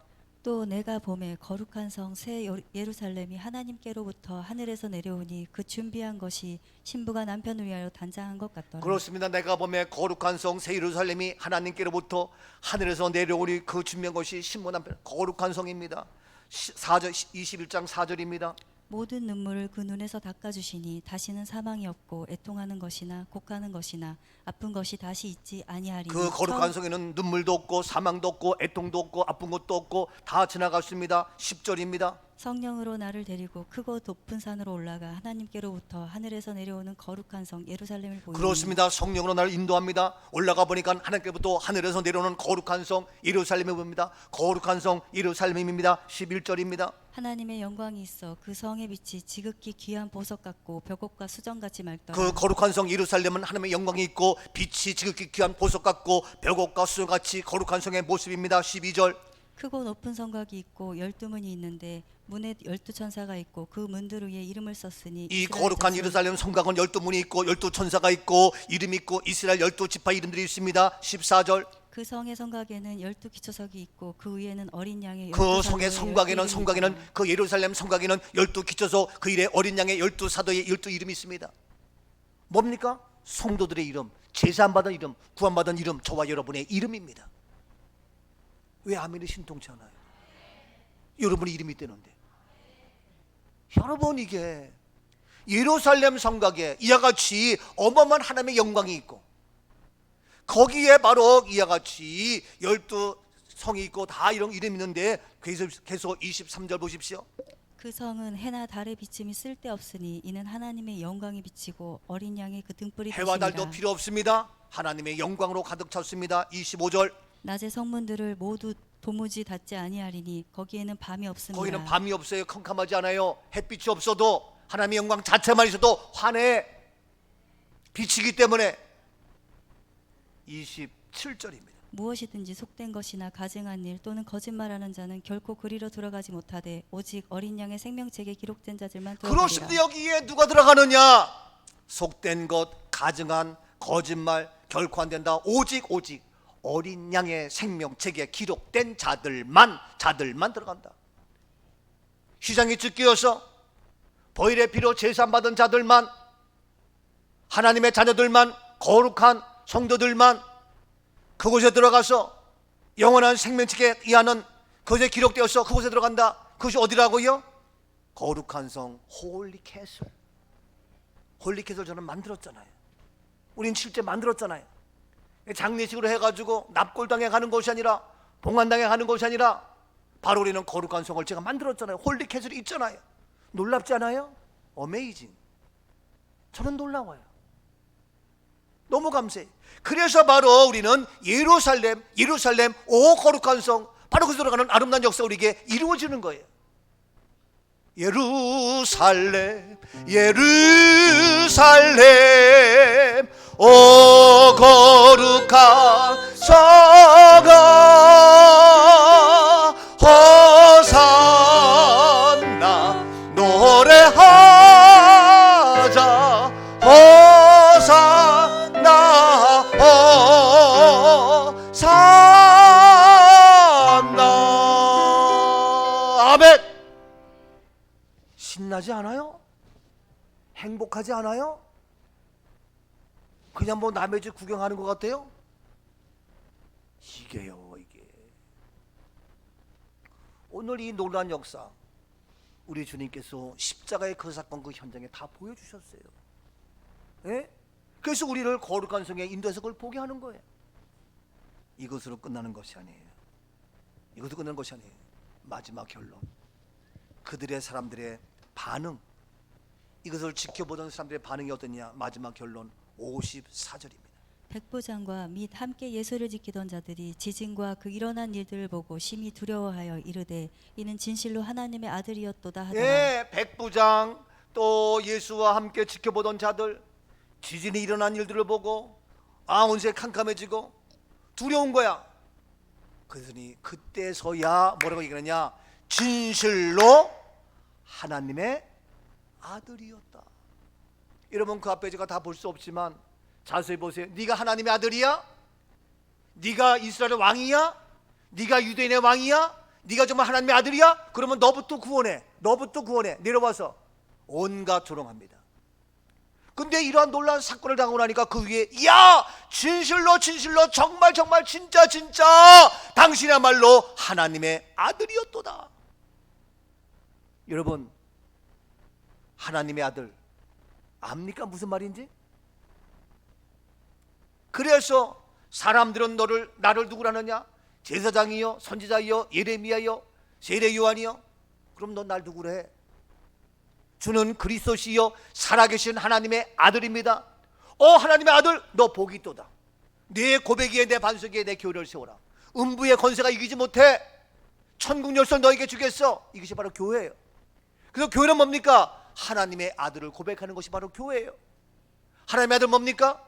또 내가 보매 거룩한 성 새 예루살렘이 하나님께로부터 하늘에서 내려오니 그 준비한 것이 신부가 남편을 위하여 단장한 것 같더라. 그렇습니다. 내가 보매 거룩한 성 새 예루살렘이 하나님께로부터 하늘에서 내려오니 그 준비한 것이 신부 남편, 거룩한 성입니다. 4절, 21장 4절입니다. 모든 눈물을 그 눈에서 닦아주시니 다시는 사망이 없고 애통하는 것이나 곡하는 것이나 아픈 것이 다시 있지 아니하리니. 그 거룩한 성에는 눈물도 없고 사망도 없고 애통도 없고 아픈 것도 없고 다 지나갔습니다. 10절입니다. 성령으로 나를 데리고 크고 높은 산으로 올라가 하나님께로부터 하늘에서 내려오는 거룩한 성 예루살렘을 보이니. 그렇습니다. 성령으로 나를 인도합니다. 올라가 보니까 하나님께부터 하늘에서 내려오는 거룩한 성 예루살렘을 봅니다. 거룩한 성 예루살렘입니다. 11절입니다. 하나님의 영광이 있어 그 성의 빛이 지극히 귀한 보석 같고 벽옥과 수정같이 맑더라. 그 거룩한 성 예루살렘은 하나님의 영광이 있고 빛이 지극히 귀한 보석 같고 벽옥과 수정같이 거룩한 성의 모습입니다. 12절. 크고 높은 성곽이 있고 12문이 있는데 문에 12천사가 있고 그 문들 위에 이름을 썼으니. 이 이스라엘 거룩한 자손. 예루살렘 성곽은 12문이 있고 12천사가 있고 이름이 있고 이스라엘 12지파 이름들이 있습니다. 14절. 그 성의 성곽에는 12기초석이 있고 그 위에는 어린 양의 그 12 성의 사도의 12 성곽에는 이름이 있더라. 그 예루살렘 성곽에는 12기초석 그 일에 어린 양의 12사도의 12 이름이 있습니다. 뭡니까? 성도들의 이름, 제사 안 받은 이름, 구원받은 이름, 저와 여러분의 이름입니다. 왜 아멘이 신통치 않아요? 여러분의 이름이 있다는데. 여러분, 이게 예루살렘 성곽에 이와 같이 어마어마한 하나님의 영광이 있고 거기에 바로 이와 같이 12성이 있고 다 이런 이름이 있는데 계속 23절 보십시오. 그 성은 해나 달의 비침이 쓸데없으니 이는 하나님의 영광이 비치고 어린 양의 그 등불이 해와 달도 되시니라. 필요 없습니다. 하나님의 영광으로 가득 찼습니다. 25절. 낮의 성문들을 모두 도무지 닫지 아니하리니 거기에는 밤이 없습니다. 거기는 밤이 없어요. 컴컴하지 않아요. 햇빛이 없어도 하나님의 영광 자체만 있어도 환해 비치기 때문에. 27절입니다. 무엇이든지 속된 것이나 가증한 일 또는 거짓말하는 자는 결코 그리로 들어가지 못하되 오직 어린 양의 생명책에 기록된 자들만 들어가리라. 그렇습니다. 여기에 누가 들어가느냐? 속된 것, 가증한 거짓말 결코 안 된다. 오직 어린 양의 생명책에 기록된 자들만 들어간다. 휘장이 찢기어서 보혈의 피로 제사 받은 자들만, 하나님의 자녀들만, 거룩한 성도들만 그곳에 들어가서 영원한 생명책에 의하는 그곳에 기록되어서 그곳에 들어간다. 그것이 어디라고요? 거룩한 성 홀리캐슬. 홀리캐슬 저는 만들었잖아요. 우린 실제 만들었잖아요. 장례식으로 해가지고 납골당에 가는 곳이 아니라 봉안당에 가는 곳이 아니라 바로 우리는 거룩한 성을 제가 만들었잖아요. 홀리캐슬이 있잖아요. 놀랍지 않아요? 어메이징. 저는 놀라워요. 너무 감사해요. 그래서 바로 우리는 예루살렘 오 거룩한 성, 바로 그곳에 들어가는 아름다운 역사가 우리에게 이루어지는 거예요. 예루살렘 오 거룩한 성아 호산나 노래하자 호산나 호산나. 아멘. 신나지 않아요? 행복하지 않아요? 그냥 뭐 남의 집 구경하는 것 같아요? 이게요, 이게. 오늘 이 놀라운 역사, 우리 주님께서 십자가의 그 사건 그 현장에 다 보여주셨어요. 예? 그래서 우리를 거룩한 성에 인도해서 그걸 보게 하는 거예요. 이것으로 끝나는 것이 아니에요. 이것으로 끝나는 것이 아니에요. 마지막 결론, 그들의 사람들의 반응, 이것을 지켜보던 사람들의 반응이 어떠냐. 마지막 결론 54절입니다. 백부장과 및 함께 예수를 지키던 자들이 지진과 그 일어난 일들을 보고 심히 두려워하여 이르되 이는 진실로 하나님의 아들이었도다 하더라. 예, 백부장 또 예수와 함께 지켜보던 자들, 지진이 일어난 일들을 보고 온세 캄캄해지고 두려운 거야. 그러더니 그때서야 뭐라고 얘기하느냐? 진실로 하나님의 아들이었다. 여러분, 그 앞에 제가 다 볼 수 없지만 자세히 보세요. 네가 하나님의 아들이야? 네가 이스라엘의 왕이야? 네가 유대인의 왕이야? 네가 정말 하나님의 아들이야? 그러면 너부터 구원해. 내려와서 온갖 조롱합니다. 근데 이러한 놀라운 사건을 당하고 나니까 그 위에 야 진실로 정말 진짜 당신이야말로 하나님의 아들이었도다. 여러분, 하나님의 아들. 압니까? 무슨 말인지? 그래서 사람들은 나를 누구라느냐? 제사장이요, 선지자이요, 예레미야요, 세례 요한이요. 그럼 넌 날 누구라 해? 주는 그리스도시요 살아계신 하나님의 아들입니다. 하나님의 아들, 너 복이 있도다. 내 고백이에 내 반석에 내 교회를 세워라. 음부의 권세가 이기지 못해. 천국 열쇠를 너에게 주겠어. 이것이 바로 교회예요. 그래서 교회는 뭡니까? 하나님의 아들을 고백하는 것이 바로 교회예요. 하나님의 아들 뭡니까?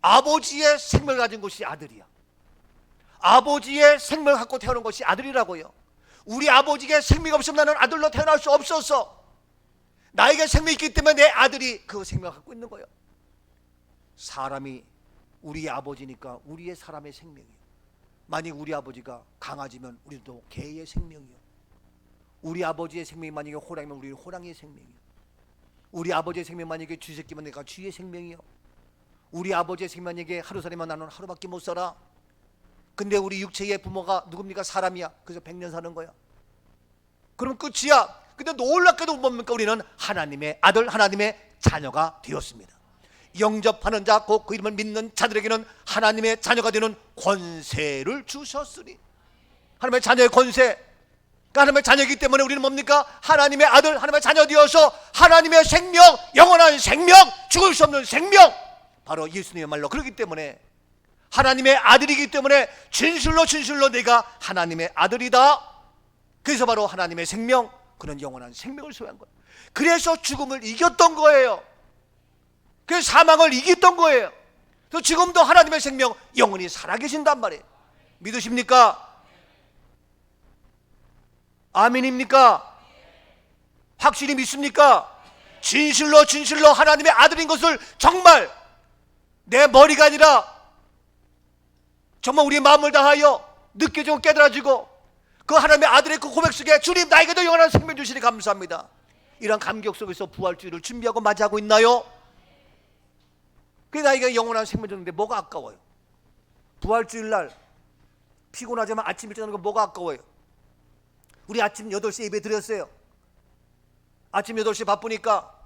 아버지의 생명을 가진 것이 아들이야. 아버지의 생명을 갖고 태어난 것이 아들이라고요. 우리 아버지에게 생명이 없으면 나는 아들로 태어날 수 없었어. 나에게 생명이 있기 때문에 내 아들이 그 생명을 갖고 있는 거예요. 사람이 우리의 아버지니까 우리의 사람의 생명이에요. 만약 우리 아버지가 강아지면 우리도 개의 생명이요. 우리 아버지의 생명이 만약에 호랑이면 우리는 호랑이의 생명이요. 우리 아버지의 생명 만약에 쥐새끼면 내가 쥐의 생명이요. 우리 아버지의 생명 만약에 하루 살이면 나는 하루밖에 못 살아. 근데 우리 육체의 부모가 누굽니까? 사람이야. 그래서 100년 사는 거야. 그럼 끝이야. 근데 놀랍게도 뭡니까? 우리는 하나님의 아들, 하나님의 자녀가 되었습니다. 영접하는 자, 곧 그 이름을 믿는 자들에게는 하나님의 자녀가 되는 권세를 주셨으니. 하나님의 자녀의 권세. 그러니까 하나님의 자녀이기 때문에 우리는 뭡니까? 하나님의 아들, 하나님의 자녀 되어서 하나님의 생명, 영원한 생명, 죽을 수 없는 생명, 바로 예수님의 말로. 그렇기 때문에 하나님의 아들이기 때문에 진실로 내가 하나님의 아들이다. 그래서 바로 하나님의 생명, 그는 영원한 생명을 소유한 거예요. 그래서 죽음을 이겼던 거예요. 그래서 사망을 이겼던 거예요. 그래서 지금도 하나님의 생명 영원히 살아계신단 말이에요. 믿으십니까? 아멘입니까? 확실히 믿습니까? 진실로 하나님의 아들인 것을 정말 내 머리가 아니라 정말 우리의 마음을 다하여 느껴지고 깨달아지고 그 하나님의 아들의 그 고백 속에 주님 나에게도 영원한 생명 주시니 감사합니다. 이런 감격 속에서 부활주의를 준비하고 맞이하고 있나요? 그 나에게 영원한 생명 줬는데 뭐가 아까워요? 부활주일 날 피곤하지만 아침 일찍 하는 거 뭐가 아까워요? 우리 아침 8시에 예배 드렸어요. 아침 8시에 바쁘니까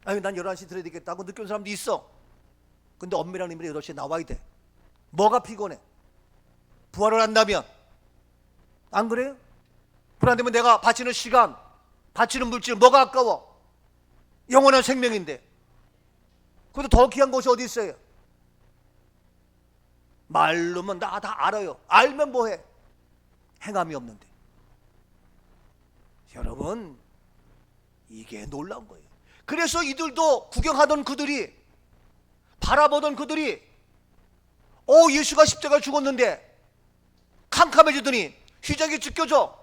난 11시 드려야 되겠다고 느끼는 사람도 있어. 근데 엄밀한 의미로 8시에 나와야 돼. 뭐가 피곤해? 부활을 한다면. 안 그래요? 부활 안 되면 내가 바치는 시간, 바치는 물질 뭐가 아까워? 영원한 생명인데. 그것도 더 귀한 것이 어디 있어요? 말로만 다 알아요. 알면 뭐해? 행함이 없는데. 여러분, 이게 놀라운 거예요. 그래서 이들도 구경하던 그들이, 바라보던 그들이 예수가 십자가에 죽었는데 캄캄해지더니 휘장이 찢겨져.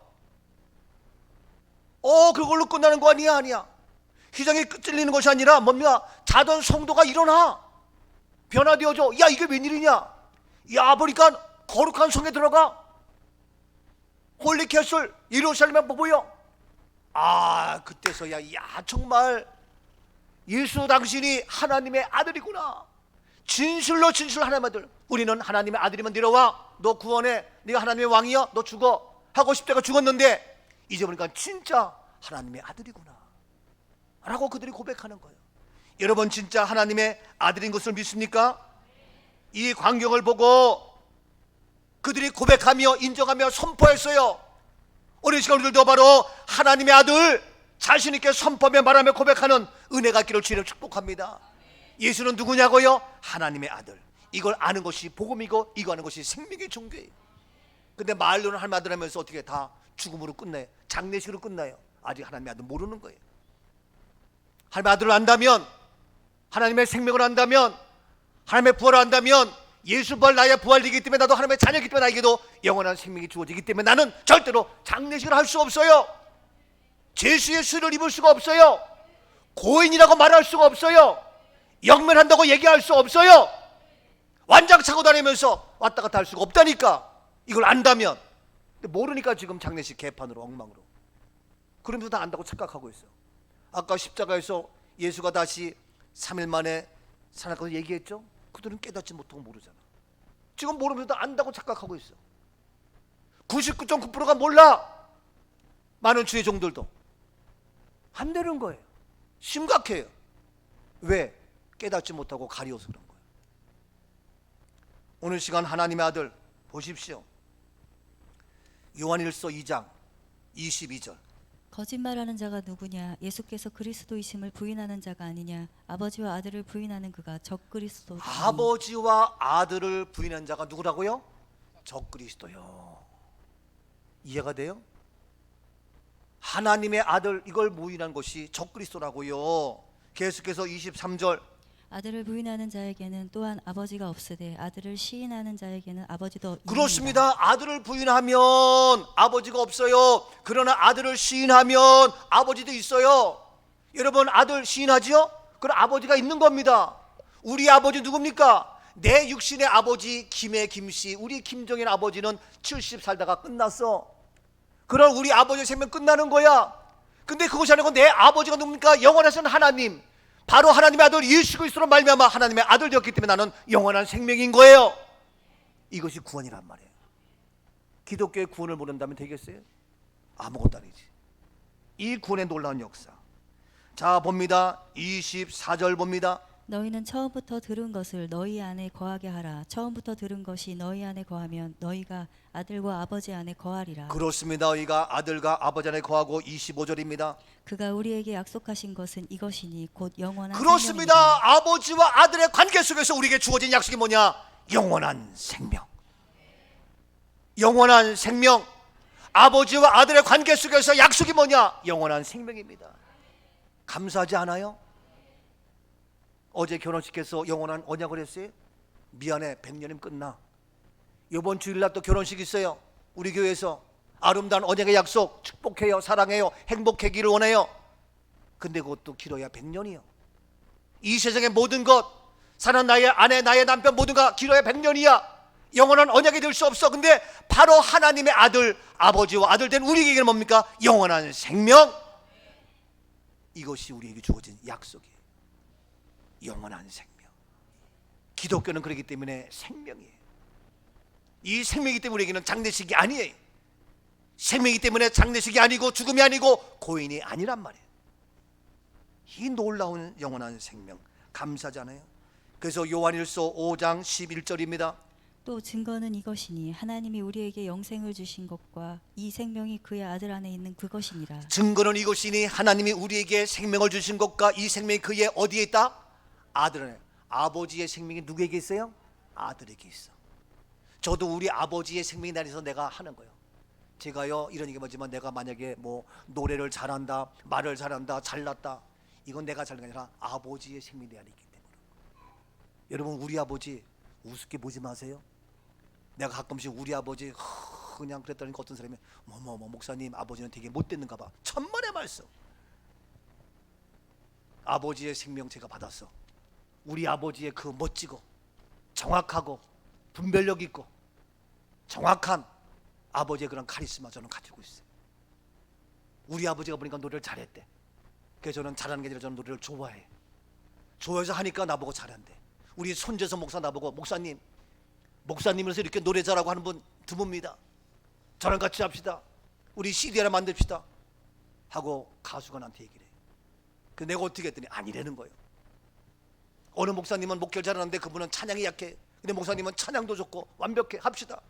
그걸로 끝나는 거 아니야. 휘장이 찔리는 것이 아니라 뭡니까? 자던 성도가 일어나 변화되어져. 야, 이게 웬일이냐? 야, 보니까 거룩한 성에 들어가. 홀리캐슬 예루살렘에 보여. 그때서야 정말 예수 당신이 하나님의 아들이구나. 진실로 하나님의 아들. 우리는 하나님의 아들이면 내려와. 너 구원해. 네가 하나님의 왕이야. 너 죽어. 하고 십자가 죽었는데 이제 보니까 진짜 하나님의 아들이구나 라고 그들이 고백하는 거예요. 여러분 진짜 하나님의 아들인 것을 믿습니까? 이 광경을 보고 그들이 고백하며 인정하며 선포했어요. 오늘 시간 우리들도 바로 하나님의 아들 자신 있게 선포하며 말하며 고백하는 은혜가 있기를 주님을 축복합니다. 예수는 누구냐고요? 하나님의 아들. 이걸 아는 것이 복음이고 이거 아는 것이 생명의 종교예요. 근데 말로는 하나님의 아들 하면서 어떻게 다 죽음으로 끝나요? 장례식으로 끝나요. 아직 하나님의 아들 모르는 거예요. 하나님의 아들을 안다면, 하나님의 생명을 안다면, 하나님의 부활을 안다면 예수 부활 나의 부활이기 때문에 나도 하나님의 자녀이기 때문에 나에게도 영원한 생명이 주어지기 때문에 나는 절대로 장례식을 할 수 없어요. 제수의 수를 입을 수가 없어요. 고인이라고 말할 수가 없어요. 영면한다고 얘기할 수 없어요. 완장 차고 다니면서 왔다 갔다 할 수가 없다니까. 이걸 안다면. 근데 모르니까 지금 장례식 개판으로 엉망으로. 그러면서 다 안다고 착각하고 있어. 아까 십자가에서 예수가 다시 3일 만에 살아나서 얘기했죠. 그들은 깨닫지 못하고 모르잖아. 지금 모르면서 안다고 착각하고 있어. 99.9%가 몰라. 많은 주의 종들도 안 되는 거예요. 심각해요. 왜? 깨닫지 못하고 가리워서 그런 거예요. 오늘 시간 하나님의 아들 보십시오. 요한일서 2장 22절. 거짓말하는 자가 누구냐? 예수께서 그리스도이심을 부인하는 자가 아니냐? 아버지와 아들을 부인하는 그가 적그리스도니. 아버지와 아들을 부인한 자가 누구라고요? 적그리스도요. 이해가 돼요? 하나님의 아들 이걸 부인한 것이 적그리스도라고요. 계속해서 23절. 아들을 부인하는 자에게는 또한 아버지가 없으되 아들을 시인하는 자에게는 아버지도 있느니라. 그렇습니다. 아들을 부인하면 아버지가 없어요. 그러나 아들을 시인하면 아버지도 있어요. 여러분 아들 시인하지요? 그럼 아버지가 있는 겁니다. 우리 아버지 누굽니까? 내 육신의 아버지 김해 김씨, 우리 김정인 아버지는 70 살다가 끝났어. 그럼 우리 아버지의 생명 끝나는 거야. 근데 그것이 아니고 내 아버지가 누굽니까? 영원하신 하나님, 바로 하나님의 아들 예수 그리스도로 말미암아 하나님의 아들 되었기 때문에 나는 영원한 생명인 거예요. 이것이 구원이란 말이에요. 기독교의 구원을 모른다면 되겠어요? 아무것도 아니지. 이 구원의 놀라운 역사. 자 봅니다. 24절 봅니다. 너희는 처음부터 들은 것을 너희 안에 거하게 하라. 처음부터 들은 것이 너희 안에 거하면 너희가 아들과 아버지 안에 거하리라. 그렇습니다. 너희가 아들과 아버지 안에 거하고 25절입니다. 그가 우리에게 약속하신 것은 이것이니 곧 영원한 그렇습니다. 생명이라. 아버지와 아들의 관계 속에서 우리에게 주어진 약속이 뭐냐? 영원한 생명. 영원한 생명. 아버지와 아들의 관계 속에서 약속이 뭐냐? 영원한 생명입니다. 감사하지 않아요? 어제 결혼식에서 영원한 언약을 했어요. 미안해 100년이면 끝나. 이번 주일날 또 결혼식 있어요. 우리 교회에서 아름다운 언약의 약속, 축복해요, 사랑해요, 행복하기를 원해요. 근데 그것도 길어야 100년이요. 이 세상의 모든 것, 사는 나의 아내, 나의 남편 모두가 길어야 100년이야. 영원한 언약이 될 수 없어. 근데 바로 하나님의 아들, 아버지와 아들 된 우리에게는 뭡니까? 영원한 생명. 이것이 우리에게 주어진 약속이에요. 영원한 생명. 기독교는 그렇기 때문에 생명이에요. 이 생명이기 때문에 우리에게는 장례식이 아니에요. 생명이기 때문에 장례식이 아니고 죽음이 아니고 고인이 아니란 말이에요. 이 놀라운 영원한 생명 감사하잖아요. 그래서 요한일서 5장 11절입니다. 또 증거는 이것이니 하나님이 우리에게 영생을 주신 것과 이 생명이 그의 아들 안에 있는 그것이니라. 증거는 이것이니 하나님이 우리에게 생명을 주신 것과 이 생명이 그의 어디에 있다? 아들 안에. 아버지의 생명이 누구에게 있어요? 아들에게 있어. 저도 우리 아버지의 생명이 나에서 내가 하는 거예요. 제가요 이런 얘기 뭐지만 내가 만약에 뭐 노래를 잘한다, 말을 잘한다, 잘났다, 이건 내가 잘난 게 아니라 아버지의 생명이 내 안에 있기 때문에. 여러분 우리 아버지 우습게 보지 마세요. 내가 가끔씩 우리 아버지 그냥 그랬더니 어떤 사람이 뭐 목사님 아버지는 되게 못됐는가 봐. 천만의 말씀. 아버지의 생명 제가 받았어. 우리 아버지의 그 멋지고 정확하고 분별력 있고 정확한 아버지의 그런 카리스마 저는 가지고 있어요. 우리 아버지가 보니까 노래를 잘했대. 그래서 저는 잘하는 게 아니라 저는 노래를 좋아해. 좋아해서 하니까 나보고 잘한대. 우리 손재선 목사 나보고 목사님으로서 이렇게 노래 잘하고 하는 분 드뭅니다. 저랑 같이 합시다. 우리 CD 하나 만듭시다 하고 가수가 나한테 얘기를 해. 그 내가 어떻게 했더니 아니라는 거예요. 어느 목사님은 목회를 잘하는데 그분은 찬양이 약해. 근데 목사님은 찬양도 좋고 완벽해. 합시다.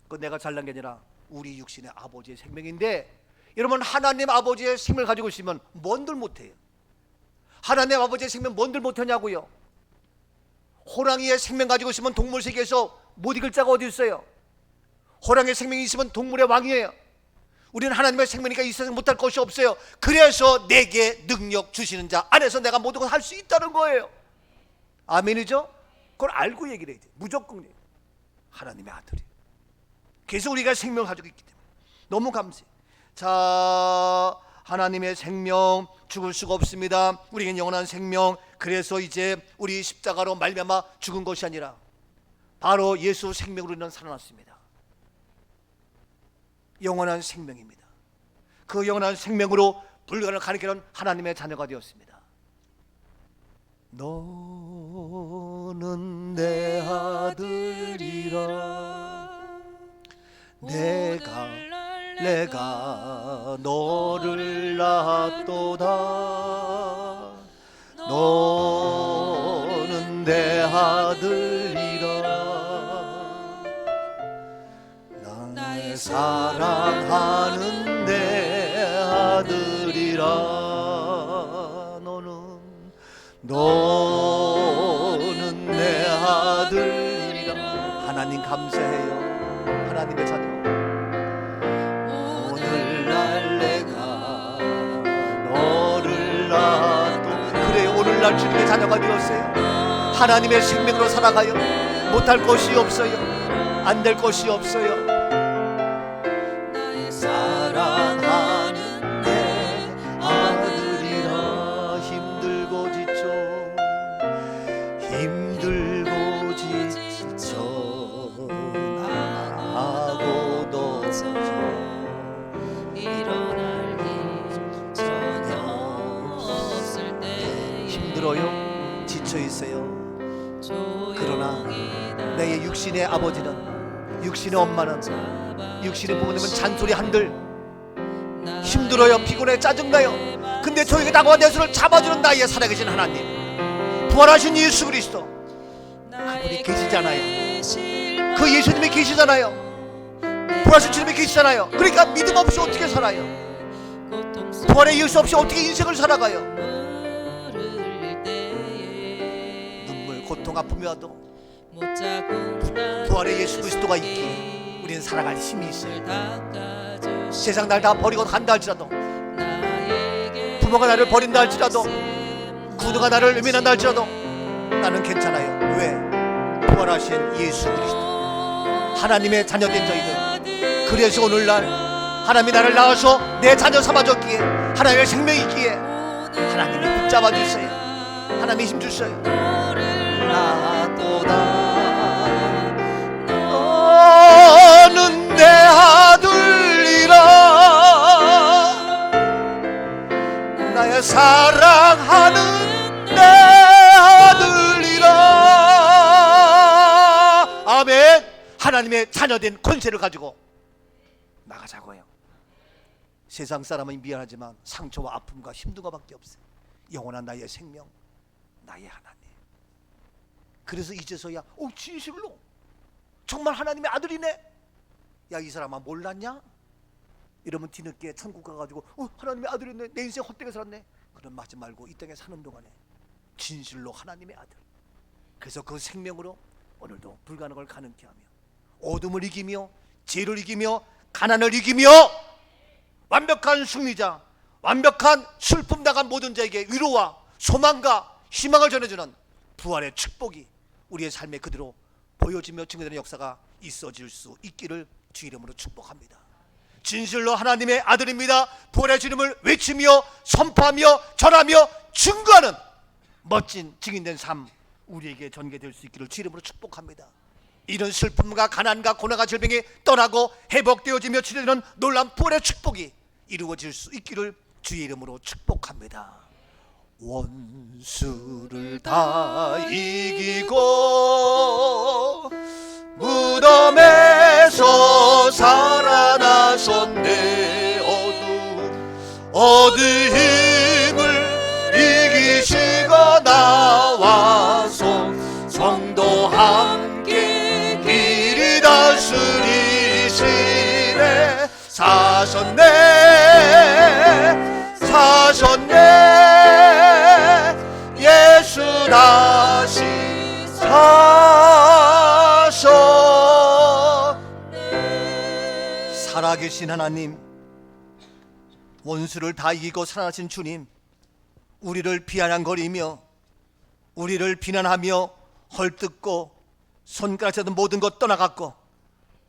그 내가 잘난 게 아니라 우리 육신의 아버지의 생명인데, 여러분 하나님 아버지의 생명을 가지고 있으면 뭔들 못해요. 하나님 아버지의 생명 뭔들 못하냐고요. 호랑이의 생명 가지고 있으면 동물 세계에서 못 이길 자가 어디 있어요. 호랑이의 생명이 있으면 동물의 왕이에요. 우리는 하나님의 생명이니까 이 세상 못할 것이 없어요. 그래서 내게 능력 주시는 자 안에서 내가 모든 걸 할 수 있다는 거예요. 아멘이죠? 그걸 알고 얘기를 해야 돼. 무조건 하나님의 아들이. 그래서 우리가 생명을 가지고 있기 때문에 너무 감사해. 자, 하나님의 생명 죽을 수가 없습니다. 우리에겐 영원한 생명. 그래서 이제 우리 십자가로 말미암아 죽은 것이 아니라 바로 예수 생명으로 우리는 살아났습니다. 영원한 생명입니다. 그 영원한 생명으로 불가능을 가리키는 하나님의 자녀가 되었습니다. 너는 내 아들이라 내가 내가 너를 낳았도다. 너는 내 아들이라. 나의 사랑하는 내 아들이라. 너는 내 아들이라. 하나님 감사해요. 하나님의 자녀, 오늘날 내가 너를 낳아도. 그래, 오늘날 주님의 자녀가 되었어요. 하나님의 생명으로 살아가요. 못할 것이 없어요. 안 될 것이 없어요. 사랑하는 내 아들이라. 힘들고 지쳐 나고도 일어날 길 전혀 없을 때 힘들어요. 지쳐 있어요. 그러나 내 육신의 아버지는, 육신의 엄마는, 육신의 부모님은 잔소리 한들 힘들어요. 피곤해. 짜증나요. 근데 저에게 다가와 내 손을 잡아주는 나의 살아계신 하나님, 부활하신 예수 그리스도, 그분이 계시잖아요. 그 예수님이 계시잖아요. 부활하신 주님이 계시잖아요. 그러니까 믿음 없이 어떻게 살아요? 부활의 예수 없이 어떻게 인생을 살아가요? 눈물, 고통, 아픔이 와도 부활의 예수 그리스도가 있기에 우리는 살아갈 힘이 있어요. 세상 날 다 버리고 간다 할지라도, 부모가 나를 버린다 할지라도, 구두가 나를 외면한다 할지라도 나는 괜찮아요. 왜? 부활하신 예수 그리스도, 하나님의 자녀된 저희들. 그래서 오늘날 하나님이 나를 낳아서 내 자녀 삼아줬기에, 하나님의 생명이 있기에 하나님이 붙잡아 주세요. 하나님이 힘 주세요. 나도다. 너는 내 아들이라. 나의 사랑하는 내 아들이라. 아멘. 하나님의 자녀된 권세를 가지고 나가자고요. 세상 사람은 미안하지만 상처와 아픔과 힘든 것밖에 없어요. 영원한 나의 생명, 나의 하나님. 그래서 이제서야 진실로 정말 하나님의 아들이네. 야, 이 사람아 몰랐냐? 이러면 뒤늦게 천국 가가지고 하나님의 아들이네, 내 인생 헛되게 살았네, 그런 말 하지 말고 이 땅에 사는 동안에 진실로 하나님의 아들. 그래서 그 생명으로 오늘도 불가능을 가능케 하며 어둠을 이기며 죄를 이기며 가난을 이기며 완벽한 승리자, 완벽한 슬픔 당한 모든 자에게 위로와 소망과 희망을 전해주는 부활의 축복이 우리의 삶에 그대로 보여지며 증거되는 역사가 있어질 수 있기를 주 이름으로 축복합니다. 진실로 하나님의 아들입니다. 부활의 주님을 외치며 선포하며 전하며 증거하는 멋진 증인된 삶 우리에게 전개될 수 있기를 주 이름으로 축복합니다. 이런 슬픔과 가난과 고난과 질병이 떠나고 회복되어지며 치료되는 놀라운 부활의 축복이 이루어질 수 있기를 주의 이름으로 축복합니다. 원수를 다 이기고 무덤에서 살아나셨네. 어둠을 이기시고 나와서 성도 함께 길이 다스리시네. 사셨네 예수 다시 사셨네. 살아계신 하나님, 원수를 다 이기고 살아나신 주님, 우리를 비아냥거리며 우리를 비난하며 헐뜯고 손가락 잡던 모든 것 떠나갔고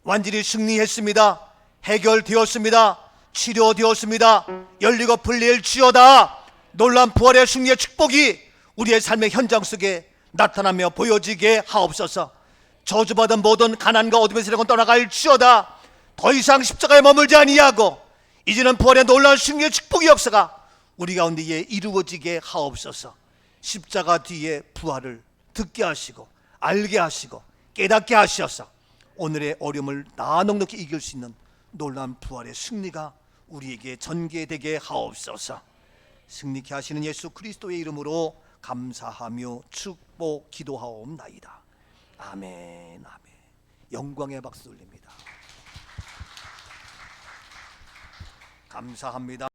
완전히 승리했습니다. 해결되었습니다. 치료되었습니다. 열리고 풀릴지어다. 놀라운 부활의 승리의 축복이 우리의 삶의 현장 속에 나타나며 보여지게 하옵소서. 저주받은 모든 가난과 어둠의 세력은 떠나갈지어다. 더 이상 십자가에 머물지 아니하고 이제는 부활의 놀라운 승리의 축복의 역사가 우리 가운데에 이루어지게 하옵소서. 십자가 뒤에 부활을 듣게 하시고 알게 하시고 깨닫게 하셔서 오늘의 어려움을 다 넉넉히 이길 수 있는 놀라운 부활의 승리가 우리에게 전개되게 하옵소서. 승리케 하시는 예수 그리스도의 이름으로 감사하며 축복 기도하옵나이다. 아멘. 아멘. 영광의 박수 올립니다. 감사합니다.